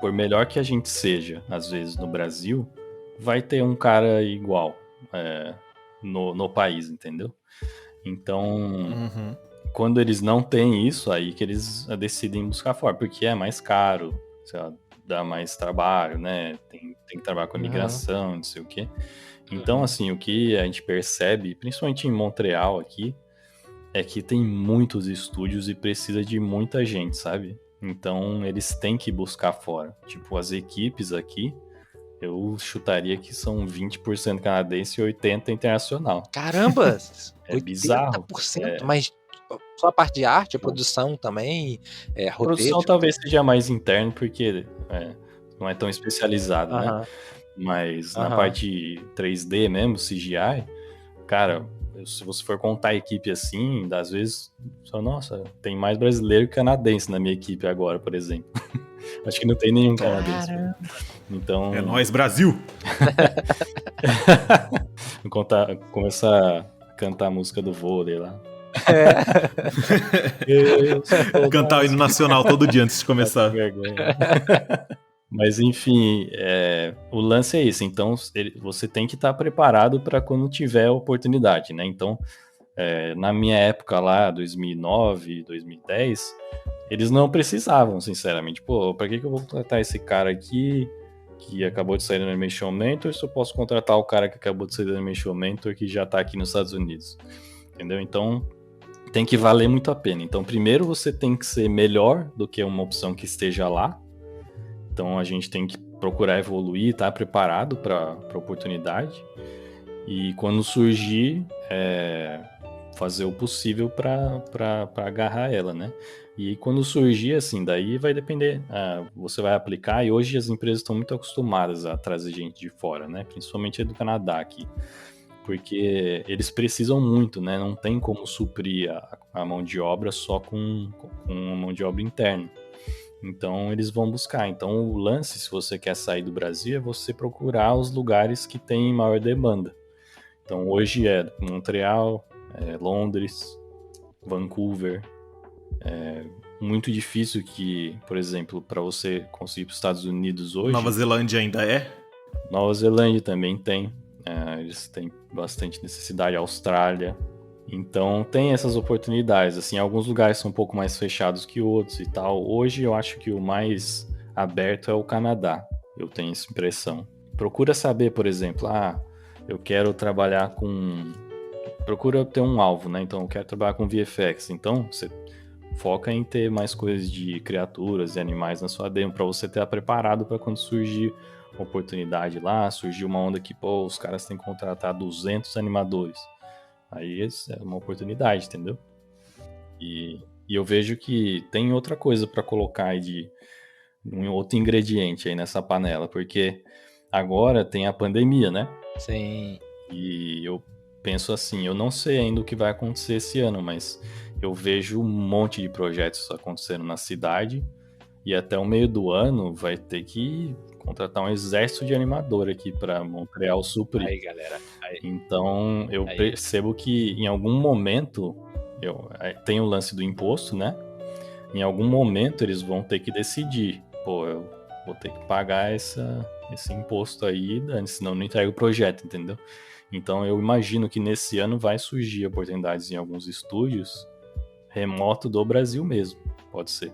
por melhor que a gente seja, às vezes no Brasil, vai ter um cara igual no país, entendeu? Então, quando eles não têm isso, aí que eles decidem buscar fora, porque é mais caro, sei lá, dá mais trabalho, né? Tem que trabalhar com a migração, não sei o quê. Então, assim, o que a gente percebe, principalmente em Montreal aqui, é que tem muitos estúdios e precisa de muita gente, sabe? Então, eles têm que buscar fora. Tipo, as equipes aqui, eu chutaria que são 20% canadense e 80% internacional. Caramba! É bizarro. 80%, mas só a parte de arte, a produção também, A roteiro... produção talvez seja mais interno, porque não é tão especializado, né? Mas na parte 3D mesmo, CGI, cara, se você for contar a equipe assim, às vezes, nossa, tem mais brasileiro que canadense na minha equipe agora, por exemplo. Acho que não tem nenhum canadense. Então... É nóis, Brasil! Começar a cantar a música do vôlei lá. Cantar o hino nacional todo dia antes de começar. Mas enfim, o lance é esse. Então você tem que estar preparado para quando tiver a oportunidade, né? Então, na minha época lá, 2009, 2010, eles não precisavam, sinceramente. Pô, pra que eu vou contratar esse cara aqui que acabou de sair do Animation Mentor se eu posso contratar o cara que acabou de sair do Animation Mentor que já tá aqui nos Estados Unidos? Entendeu? Então, tem que valer muito a pena. Então, primeiro você tem que ser melhor do que uma opção que esteja lá. Então, a gente tem que procurar evoluir, estar preparado para a oportunidade. E quando surgir, fazer o possível para agarrar ela, né? E quando surgir, assim, daí vai depender. Você vai aplicar, e hoje as empresas estão muito acostumadas a trazer gente de fora, né? Principalmente do Canadá aqui. Porque eles precisam muito, né? Não tem como suprir a mão de obra só com uma mão de obra interna. Então, eles vão buscar. Então, o lance, se você quer sair do Brasil, é você procurar os lugares que têm maior demanda. Então, hoje é Montreal, Londres, Vancouver. É muito difícil que, por exemplo, para você conseguir para os Estados Unidos hoje... Nova Zelândia ainda é? Nova Zelândia também tem. Eles têm bastante necessidade. Austrália. Então tem essas oportunidades, assim, alguns lugares são um pouco mais fechados que outros e tal. Hoje eu acho que o mais aberto é o Canadá, eu tenho essa impressão. Procura saber, por exemplo, eu quero trabalhar com... Procura ter um alvo, né? Então eu quero trabalhar com VFX, então você foca em ter mais coisas de criaturas e animais na sua demo, para você estar preparado para quando surgir oportunidade lá, surgiu uma onda que, pô, os caras têm que contratar 200 animadores. Aí é uma oportunidade, entendeu? E eu vejo que tem outra coisa para colocar aí de um outro ingrediente aí nessa panela, porque agora tem a pandemia, né? Sim. E eu penso assim, eu não sei ainda o que vai acontecer esse ano, mas eu vejo um monte de projetos acontecendo na cidade e até o meio do ano vai ter que contratar um exército de animador aqui para Montreal suprir. Aí, galera. Então eu Aí. percebo que em algum momento tem o lance do imposto, né? Em algum momento eles vão ter que decidir, pô, eu vou ter que pagar esse imposto aí, Dani, senão eu não entrego o projeto, entendeu? Então eu imagino que nesse ano vai surgir oportunidades em alguns estúdios remoto do Brasil mesmo, pode ser.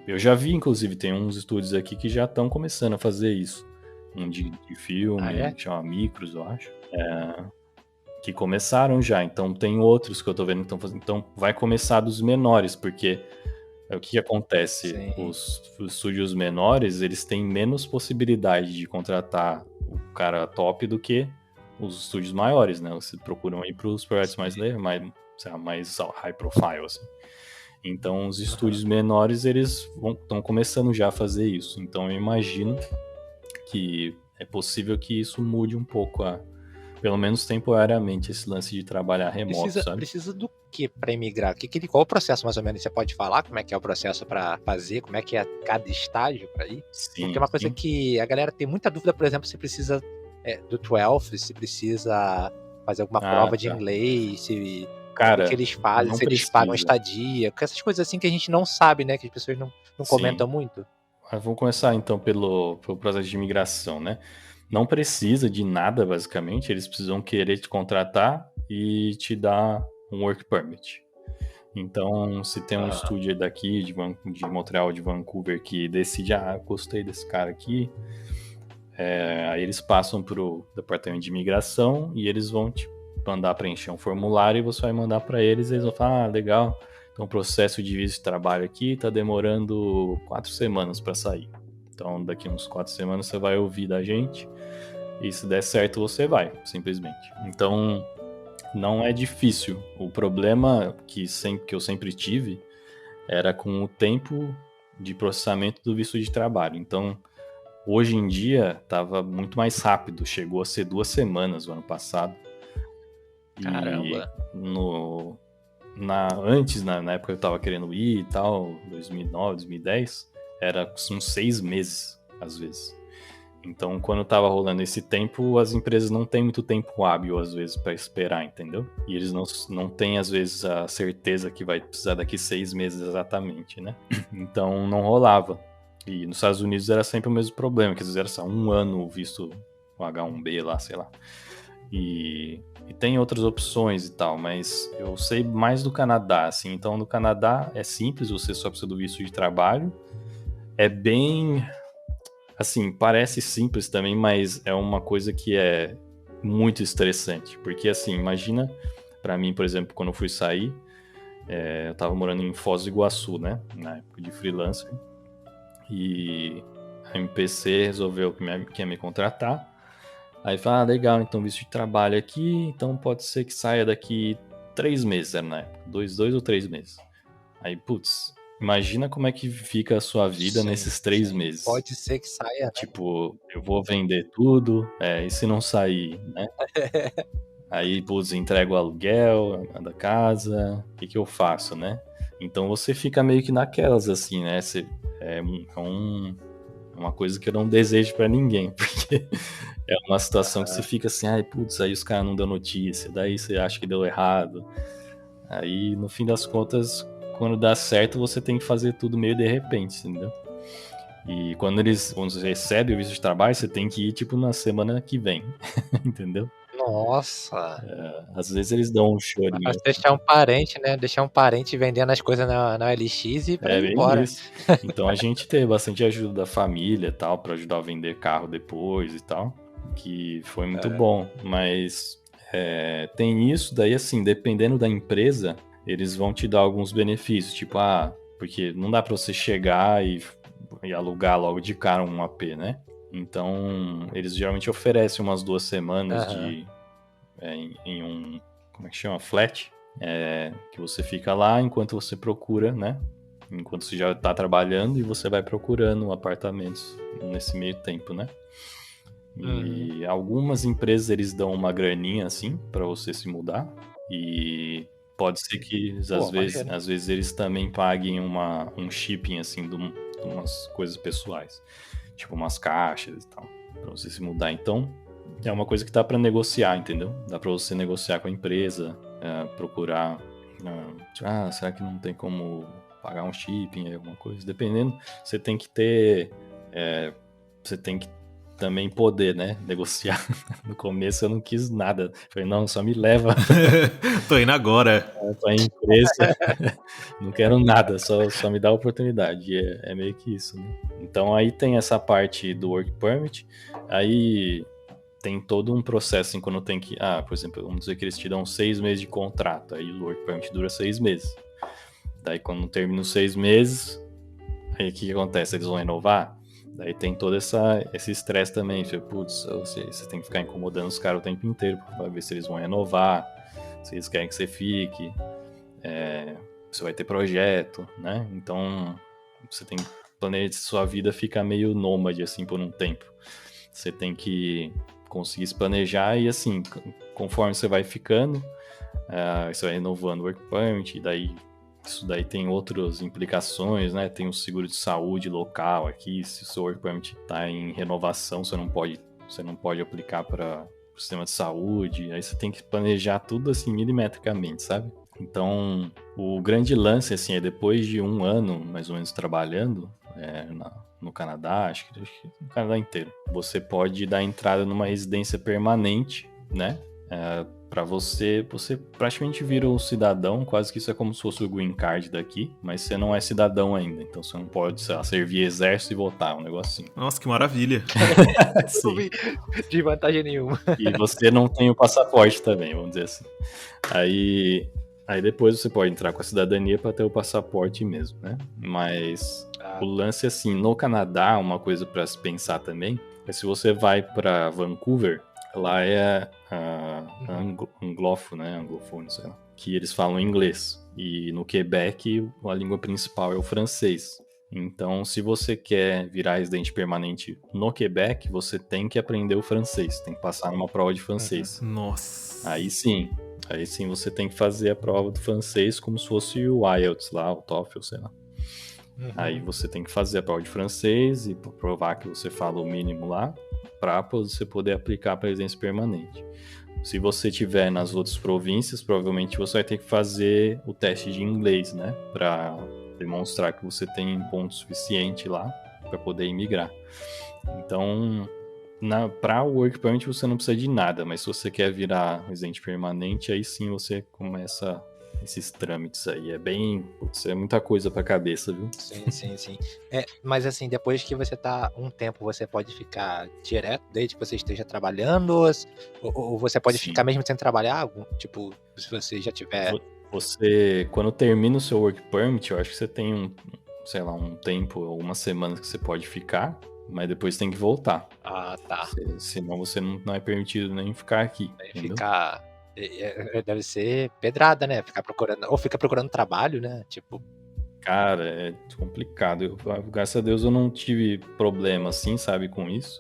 Eu já vi, inclusive, tem uns estúdios aqui que já estão começando a fazer isso. Um de filme, que chama Micros, eu acho. Que começaram já, então tem outros que eu tô vendo que estão fazendo. Então vai começar dos menores, porque o que acontece? Os estúdios menores, eles têm menos possibilidade de contratar o cara top do que os estúdios maiores, né? Vocês procuram ir para os projetos mais high profile, assim. Então, os estúdios menores, eles estão começando já a fazer isso. Então, eu imagino que é possível que isso mude um pouco, pelo menos temporariamente, esse lance de trabalhar remoto, sabe? Precisa do que para emigrar? Qual o processo, mais ou menos? Você pode falar como é que é o processo para fazer? Como é que é cada estágio para ir? Sim, porque é uma coisa que a galera tem muita dúvida, por exemplo, se precisa do 12, se precisa fazer alguma prova de inglês, se... Cara, o que eles fazem, se eles pagam estadia, essas coisas assim que a gente não sabe, né? Que as pessoas não comentam muito. Vamos começar então pelo processo de imigração, né? Não precisa de nada, basicamente. Eles precisam querer te contratar e te dar um work permit. Então, se tem um estúdio daqui, de Montreal, de Vancouver, que decide, gostei desse cara aqui, aí eles passam pro departamento de imigração e eles vão te mandar preencher um formulário e você vai mandar para eles e eles vão falar, legal, então o processo de visto de trabalho aqui tá demorando 4 semanas para sair. Então, daqui uns 4 semanas você vai ouvir da gente e se der certo você vai, simplesmente. Então, não é difícil. O problema que eu sempre tive era com o tempo de processamento do visto de trabalho. Então, hoje em dia, estava muito mais rápido. Chegou a ser 2 semanas no ano passado. Caramba! Antes, na época que eu estava querendo ir e tal, 2009, 2010, era uns 6 meses, às vezes. Então, quando tava rolando esse tempo, as empresas não têm muito tempo hábil, às vezes, para esperar, entendeu? E eles não têm, às vezes, a certeza que vai precisar daqui 6 meses exatamente, né? Então, não rolava. E nos Estados Unidos era sempre o mesmo problema, que às vezes era só 1 ano o visto, o H1B lá, sei lá. E tem outras opções e tal, mas eu sei mais do Canadá, assim. Então, no Canadá é simples, você só precisa do visto de trabalho. É bem... Assim, parece simples também, mas é uma coisa que é muito estressante. Porque, assim, imagina, pra mim, por exemplo, quando eu fui sair, eu tava morando em Foz do Iguaçu, né? Na época de freelancer. E a MPC resolveu que ia me contratar. Aí fala, legal, então visto de trabalho aqui, então pode ser que saia daqui 3 meses, era na época. 2 ou 3 meses. Aí, putz... Imagina como é que fica a sua vida nesses 3 meses. Pode ser que saia, né? Tipo, eu vou vender tudo, e se não sair, né? Aí, putz, entrego o aluguel da casa, o que eu faço, né? Então você fica meio que naquelas, assim, né? É uma coisa que eu não desejo pra ninguém, porque é uma situação que você fica assim, putz, aí os caras não dão notícia, daí você acha que deu errado. Aí, no fim das contas... Quando dá certo, você tem que fazer tudo meio de repente, entendeu? E quando você recebe o visto de trabalho, você tem que ir, tipo, na semana que vem, entendeu? Nossa! Às vezes eles dão um chorinho. Mas deixar um parente, né? Deixar um parente vendendo as coisas na OLX e pra ir embora. Isso. Então a gente teve bastante ajuda da família e tal, pra ajudar a vender carro depois e tal, que foi muito bom. Mas tem isso, daí assim, dependendo da empresa... Eles vão te dar alguns benefícios, tipo, porque não dá pra você chegar e alugar logo de cara um AP, né? Então, eles geralmente oferecem umas 2 semanas Aham. em um, como é que chama? Flat, que você fica lá enquanto você procura, né? Enquanto você já tá trabalhando e você vai procurando apartamentos nesse meio tempo, né? Uhum. E algumas empresas eles dão uma graninha assim pra você se mudar e pode ser que Pô, maneiro. às vezes eles também paguem um shipping assim de umas coisas pessoais, tipo umas caixas e tal, pra você se mudar. Então, é uma coisa que dá pra negociar, entendeu? Dá pra você negociar com a empresa, procurar, será que não tem como pagar um shipping, alguma coisa? Dependendo, você tem que ter, você tem que também poder, né, negociar. No começo eu não quis nada. Falei, não, só me leva Tô indo agora. pra empresa. Não quero nada, só me dá a oportunidade. É meio que isso, né? Então aí tem essa parte do Work Permit. Aí tem todo um processo em quando tem que... por exemplo, vamos dizer que eles te dão 6 meses de contrato. Aí o Work Permit dura 6 meses. Daí quando termina os 6 meses, aí o que acontece? Eles vão renovar? Daí tem todo esse estresse também. Putz, você tem que ficar incomodando os caras o tempo inteiro pra ver se eles vão renovar, se eles querem que você fique, você vai ter projeto, né? Então você tem que planejar, sua vida fica meio nômade assim por um tempo. Você tem que conseguir se planejar e assim, conforme você vai ficando, você vai renovando o Work Permit, e daí isso daí tem outras implicações, né? Tem o seguro de saúde local aqui. Se o seu Work Permit está em renovação, você não pode aplicar para o sistema de saúde. Aí você tem que planejar tudo assim milimetricamente, sabe? Então, o grande lance assim é depois de 1 ano mais ou menos trabalhando no Canadá, acho que no Canadá inteiro, você pode dar entrada numa residência permanente, né? Pra você praticamente vira um cidadão, quase que isso é como se fosse o green card daqui, mas você não é cidadão ainda, então você não pode, sei lá, servir exército e votar, um negócio assim. Nossa, que maravilha. Não Sim. vi de vantagem nenhuma. E você não tem o passaporte também, vamos dizer assim. Aí depois você pode entrar com a cidadania para ter o passaporte mesmo, né? Mas o lance, assim, no Canadá, uma coisa para se pensar também, é se você vai para Vancouver, lá é anglófono, né? Anglofone, sei lá. Que eles falam inglês. E no Quebec, a língua principal é o francês. Então, se você quer virar residente permanente no Quebec, você tem que aprender o francês. Tem que passar numa prova de francês. Nossa. Aí sim você tem que fazer a prova do francês como se fosse o IELTS lá, o TOEFL, sei lá. Aí você tem que fazer a prova de francês e provar que você fala o mínimo lá para você poder aplicar para residência permanente. Se você tiver nas outras províncias, provavelmente você vai ter que fazer o teste de inglês, né? Para demonstrar que você tem ponto suficiente lá para poder imigrar. Então, para o Work Permit você não precisa de nada, mas se você quer virar residente permanente, aí sim você começa esses trâmites aí. É muita coisa pra cabeça, viu? Sim. Mas assim, depois que você tá um tempo, você pode ficar direto, desde que você esteja trabalhando, ou você pode Sim. ficar mesmo sem trabalhar, tipo, se você já tiver... Você, quando termina o seu Work Permit, eu acho que você tem um tempo, algumas semanas que você pode ficar, mas depois tem que voltar. Tá. Senão você não é permitido nem ficar aqui. Ficar... deve ser pedrada, né? Fica procurando trabalho, né? Tipo... Cara, é complicado. Graças a Deus eu não tive problema assim, sabe, com isso.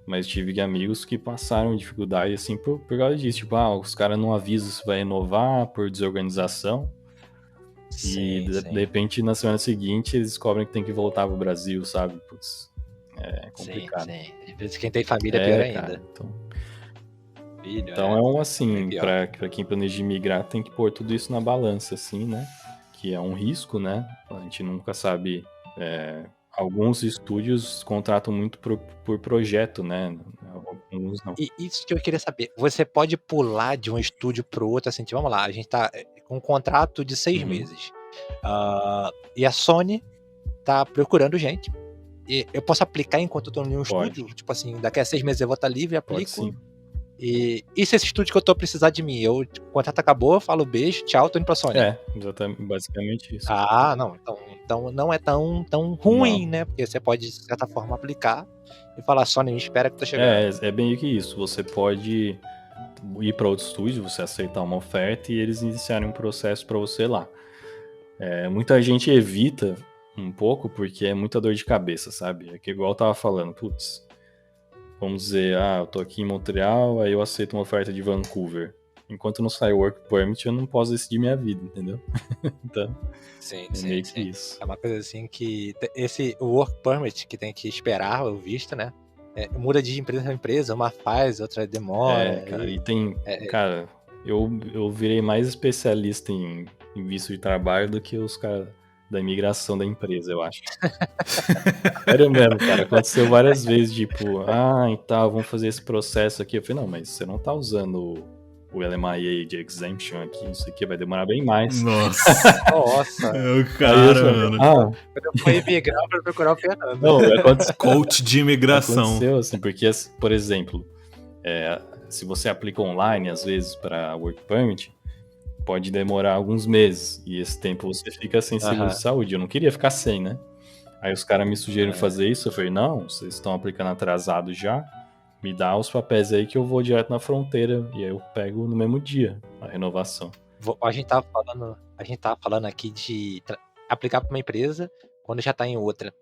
Mas tive amigos que passaram dificuldade assim por causa disso. Tipo, os caras não avisam se vai renovar por desorganização. E de repente na semana seguinte eles descobrem que tem que voltar pro Brasil, sabe? Putz, é complicado. Sim. Às vezes quem tem família é pior ainda. Cara, então assim, pra quem planeja migrar tem que pôr tudo isso na balança, assim, né? Que é um risco, né? A gente nunca sabe. Alguns estúdios contratam muito por projeto, né? Alguns não. E isso que eu queria saber, você pode pular de um estúdio pro outro, assim, tipo, vamos lá, a gente tá com um contrato de 6 meses. E a Sony tá procurando gente. E eu posso aplicar enquanto eu tô em um estúdio? Tipo assim, daqui a 6 meses eu vou estar livre, aplico. Pode sim. E se esse estúdio que eu tô precisar de mim, o contrato acabou, eu falo beijo, tchau, tô indo pra Sony. Exatamente, basicamente isso. Não. Então não é tão ruim, né? Porque você pode, de certa forma, aplicar e falar, Sony, me espera que eu tô chegando. É bem que isso. Você pode ir para outro estúdio, você aceitar uma oferta e eles iniciarem um processo para você lá. Muita gente evita um pouco porque é muita dor de cabeça, sabe? É que igual eu tava falando, putz, vamos dizer, eu tô aqui em Montreal, aí eu aceito uma oferta de Vancouver. Enquanto não sai o Work Permit, eu não posso decidir minha vida, entendeu? Então, Sim, meio que sim. isso. É uma coisa assim que o Work Permit que tem que esperar o visto, né? Muda de empresa para empresa, uma faz, outra demora. Cara, e tem... Cara, eu virei mais especialista em visto de trabalho do que os caras da imigração da empresa, eu acho. Sério mesmo, cara. Aconteceu várias vezes, tipo, e tal, vamos fazer esse processo aqui. Eu falei, não, mas você não tá usando o LMIA de exemption aqui, não sei o que, vai demorar bem mais. Nossa. Nossa. O cara, mano. Quando eu fui imigrar pra procurar o Fernando. Não, aconteceu. Coach de imigração. Aconteceu, assim, porque, por exemplo, se você aplica online, às vezes, para Work Permit, pode demorar alguns meses. E esse tempo você fica sem seguro de saúde. Eu não queria ficar sem, né? Aí os caras me sugeriram fazer isso. Eu falei, não, vocês estão aplicando atrasado já. Me dá os papéis aí que eu vou direto na fronteira. E aí eu pego no mesmo dia a renovação. A gente tava falando aqui de aplicar para uma empresa quando já tá em outra.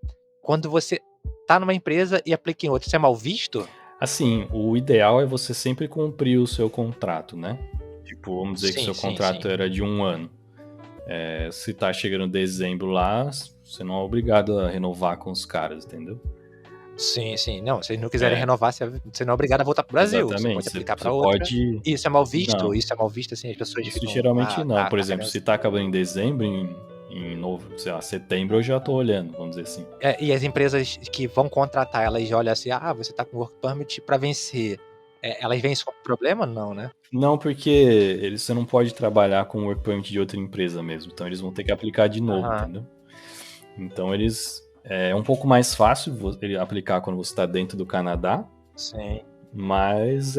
Quando você tá numa empresa e aplica em outra, isso é mal visto? Assim, o ideal é você sempre cumprir o seu contrato, né? Tipo, vamos dizer que seu contrato era de 1 ano. Se tá chegando dezembro lá, você não é obrigado a renovar com os caras, entendeu? Sim. Não, se eles não quiserem renovar, você não é obrigado a voltar pro Brasil. Exatamente. Você pode aplicar pra outra. Isso é mal visto? Não. Isso é mal visto, assim, as pessoas Isso ficam... geralmente não. Por exemplo, se tá acabando em dezembro, em sei lá, setembro eu já tô olhando, vamos dizer assim. E as empresas que vão contratar, elas olham assim, você tá com Work Permit pra vencer. Elas vencem com problema? Não, né? Não, porque você não pode trabalhar com o Work Permit de outra empresa mesmo. Então eles vão ter que aplicar de novo, entendeu? Então é um pouco mais fácil ele aplicar quando você está dentro do Canadá. Sim. Mas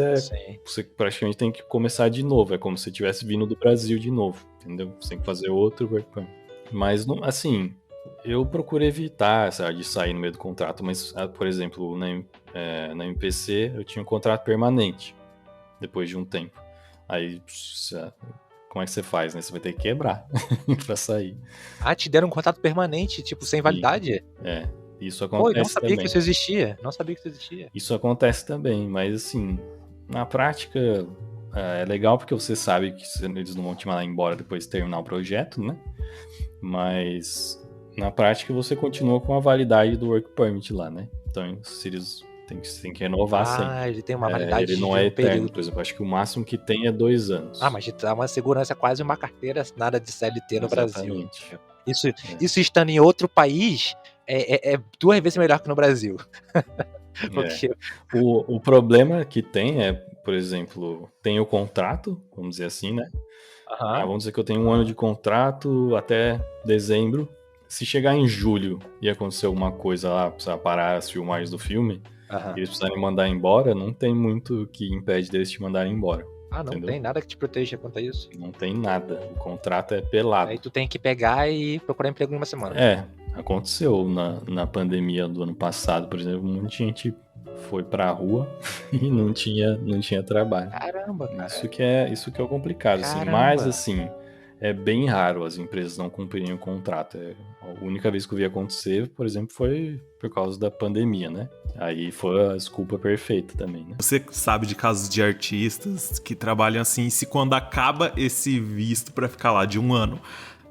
você praticamente tem que começar de novo. É como se você tivesse vindo do Brasil de novo, entendeu? Você tem que fazer outro Work Permit. Mas, assim, eu procuro evitar, sabe, de sair no meio do contrato. Mas, por exemplo, na MPC eu tinha um contrato permanente depois de um tempo. Aí, como é que você faz, né? Você vai ter que quebrar pra sair. Te deram um contrato permanente, tipo, sem validade? Isso acontece também. Não sabia que isso existia. Isso acontece também, mas assim, na prática é legal porque você sabe que eles não vão te mandar embora depois de terminar o projeto, né? Mas na prática você continua com a validade do Work Permit lá, né? Então, se eles tem que renovar sempre. Ele tem uma validade ele não é eterno, por exemplo. Acho que o máximo que tem é 2 anos. Mas dá uma segurança, quase uma carteira assinada de CLT no Brasil. Isso estando em outro país é 2 vezes melhor que no Brasil. Porque... O problema que tem por exemplo, tem o contrato, vamos dizer assim, né? Vamos dizer que eu tenho 1 ano de contrato até dezembro. Se chegar em julho e acontecer alguma coisa lá, precisar parar as filmagens do filme, eles precisarem mandar embora, não tem muito que impede deles te mandarem embora. Não entendeu? Tem nada que te proteja quanto a isso? Não tem nada. O contrato é pelado. Aí tu tem que pegar e procurar emprego em uma semana. Aconteceu na pandemia do ano passado, por exemplo, muita gente foi pra rua e não tinha trabalho. Caramba, cara. Isso que é o complicado, assim. Mas, assim, é bem raro as empresas não cumprirem o contrato. A única vez que eu vi acontecer, por exemplo, foi por causa da pandemia, né? Aí foi a desculpa perfeita também, né? Você sabe de casos de artistas que trabalham assim, se quando acaba esse visto pra ficar lá de 1 ano,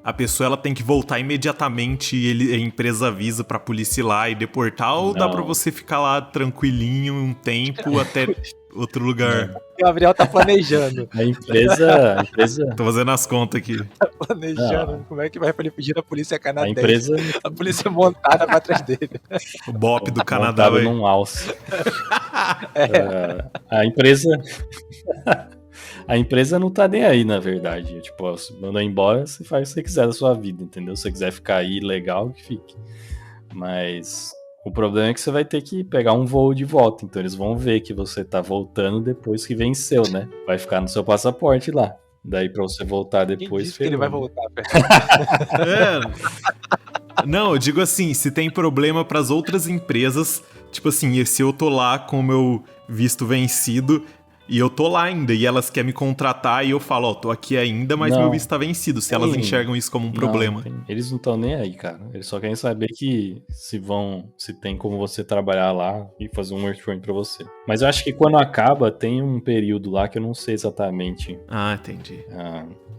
a pessoa ela tem que voltar imediatamente e a empresa avisa pra polícia ir lá e deportar, ou dá pra você ficar lá tranquilinho um tempo até outro lugar? O Gabriel tá planejando. A empresa... Tô fazendo as contas aqui. Tá planejando como é que vai pra ele fugir da polícia canadense. A empresa... A polícia montada pra trás dele. O BOP do Canadá, velho. Num alce. A empresa... A empresa não tá nem aí, na verdade. Tipo, se manda embora, você faz o que você quiser da sua vida, entendeu? Se você quiser ficar aí, legal, que fique. Mas o problema é que você vai ter que pegar um voo de volta. Então eles vão ver que você tá voltando depois que venceu, né? Vai ficar no seu passaporte lá. Daí pra você voltar depois... Quem disse que ele vai voltar? Não, eu digo assim, se tem problema pras outras empresas Tipo assim, se eu tô lá com o meu visto vencido e eu tô lá ainda, e elas querem me contratar e eu falo, ó, tô aqui ainda, mas meu Não, visto tá vencido, se elas enxergam isso como um problema. eles não estão nem aí, cara. Eles só querem saber que se tem como você trabalhar lá e fazer um work permit pra você. Mas eu acho que quando acaba, tem um período lá que eu não sei exatamente. Ah, entendi.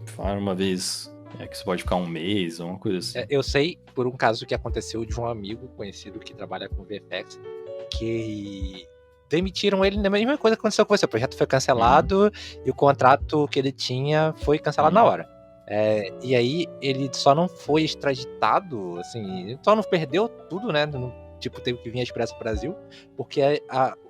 Falaram uma vez que você pode ficar um mês ou uma coisa assim. Eu sei por um caso que aconteceu de um amigo conhecido que trabalha com VFX, que demitiram ele na mesma coisa que aconteceu com você. O projeto foi cancelado e o contrato que ele tinha foi cancelado na hora. E aí ele só não foi extraditado, assim, só não perdeu tudo, né? Tipo, teve que vir expresso pro Brasil, porque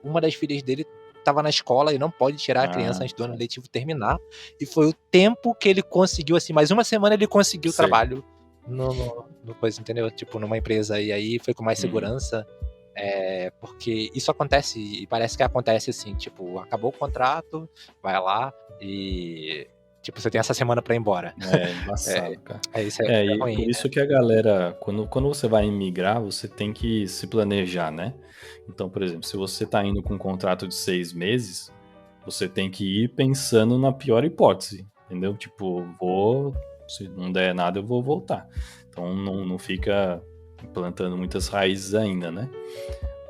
uma das filhas dele estava na escola e não pode tirar a criança antes do ano letivo terminar. E foi o tempo que ele conseguiu, assim, mais uma semana ele conseguiu trabalho no coisa, entendeu? Tipo, numa empresa. E aí foi com mais segurança. Porque isso acontece, e parece que acontece assim, tipo, acabou o contrato, vai lá e tipo, você tem essa semana pra ir embora. É embaçado, cara. Isso é ruim. Por isso que a galera, quando você vai imigrar, você tem que se planejar, né? Então, por exemplo, se você tá indo com um contrato de 6 meses, você tem que ir pensando na pior hipótese, entendeu? Tipo, se não der nada, eu vou voltar. Então, não fica plantando muitas raízes ainda, né?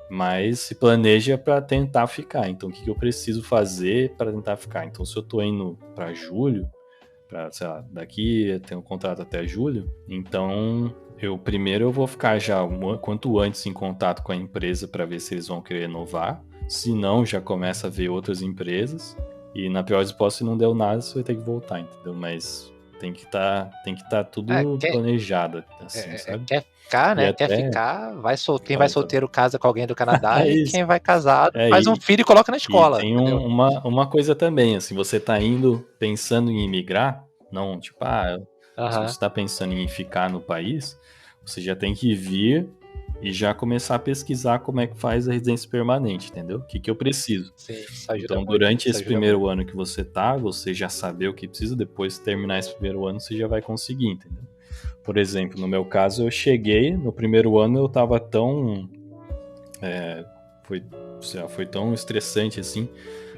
Mas se planeja para tentar ficar. Então, o que eu preciso fazer para tentar ficar? Então, se eu tô indo para julho, sei lá, daqui eu tenho um contrato até julho, então primeiro eu vou ficar já quanto antes em contato com a empresa para ver se eles vão querer renovar. Se não, já começa a ver outras empresas. E na pior hipótese, se não deu nada, você vai ter que voltar, entendeu? Mas tem que tá tudo planejado, assim, sabe? Quer ficar, né? Quer ficar, quem vai solteiro casa com alguém do Canadá e quem vai casado faz um filho e coloca na escola. E tem uma coisa também, assim, você tá indo pensando em imigrar, não, tipo, se você tá pensando em ficar no país, você já tem que vir e já começar a pesquisar como é que faz a residência permanente, entendeu? O que eu preciso. Sim, isso ajuda então, muito, durante esse primeiro ano que você já saber o que precisa, depois de terminar esse primeiro ano, você já vai conseguir, entendeu? Por exemplo, no meu caso, eu cheguei, no primeiro ano eu tava tão... foi tão estressante, assim,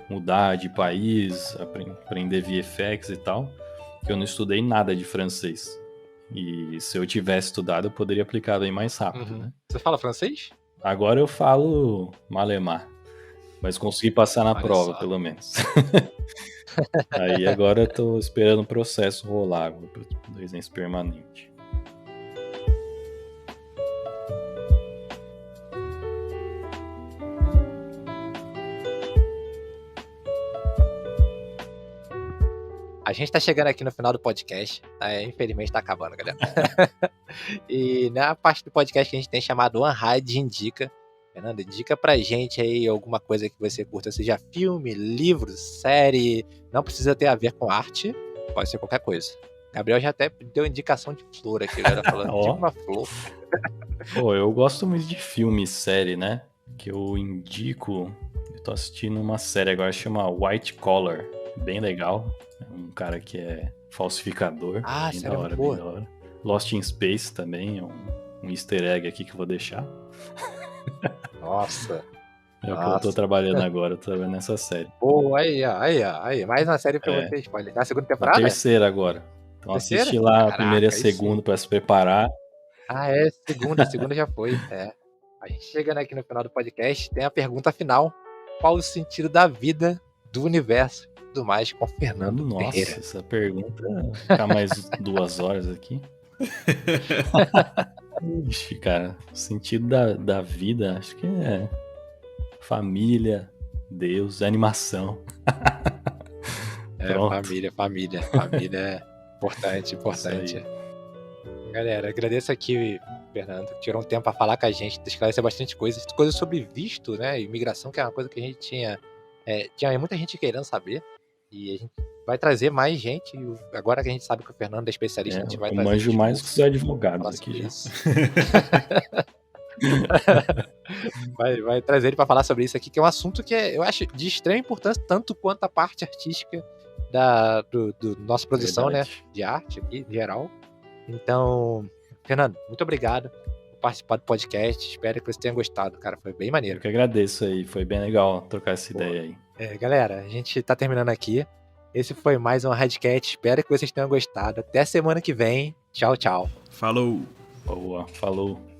mudar de país, aprender VFX e tal, que eu não estudei nada de francês. E se eu tivesse estudado, eu poderia aplicar bem mais rápido, né? Você fala francês? Agora eu falo malemar, mas consegui passar na prova, pelo menos. Aí agora eu tô esperando o processo rolar para residência permanente. A gente tá chegando aqui no final do podcast, infelizmente tá acabando, galera. E na parte do podcast que a gente tem chamado One Ride Indica. Fernando, indica pra gente aí alguma coisa que você curta, seja filme, livro, série, não precisa ter a ver com arte, pode ser qualquer coisa. Gabriel já até deu indicação de flor aqui, galera, falando de uma flor. Pô, eu gosto muito de filme e série, né? Que eu indico, eu tô assistindo uma série agora que chama White Collar, bem legal. É um cara que é falsificador. Bem da hora, bem da hora. Lost in Space também, é um easter egg aqui que eu vou deixar. Nossa. É o que eu tô trabalhando agora, tô trabalhando nessa série. Pô, aí. Mais uma série pra você, spoiler. Na segunda temporada? A terceira agora. Então assiste lá a primeira e a segunda pra se preparar. Segunda já foi. A gente chegando aqui no final do podcast, tem a pergunta final. Qual o sentido da vida, do universo e tudo mais com Fernando Ferreira? Nossa, essa pergunta ficar mais 2 horas aqui. Ixi, cara, o sentido da vida, acho que é família, Deus, animação. Família é importante. Galera, agradeço aqui, Fernando, que tirou um tempo pra falar com a gente, esclarecer bastante coisas sobre visto, né, imigração, que é uma coisa que a gente tinha muita gente querendo saber, e a gente vai trazer mais gente. Agora que a gente sabe que o Fernando é especialista, a gente vai trazer. Eu manjo mais que os advogados aqui já. vai trazer ele para falar sobre isso aqui, que é um assunto que eu acho de extrema importância, tanto quanto a parte artística do nossa produção, né, de arte aqui, em geral. Então, Fernando, muito obrigado por participar do podcast. Espero que você tenha gostado, cara. Foi bem Eu maneiro. que agradeço aí, foi bem legal trocar essa ideia aí. Galera, a gente tá terminando aqui. Esse foi mais um Radcast. Espero que vocês tenham gostado. Até semana que vem. Tchau, tchau. Falou! Boa, falou.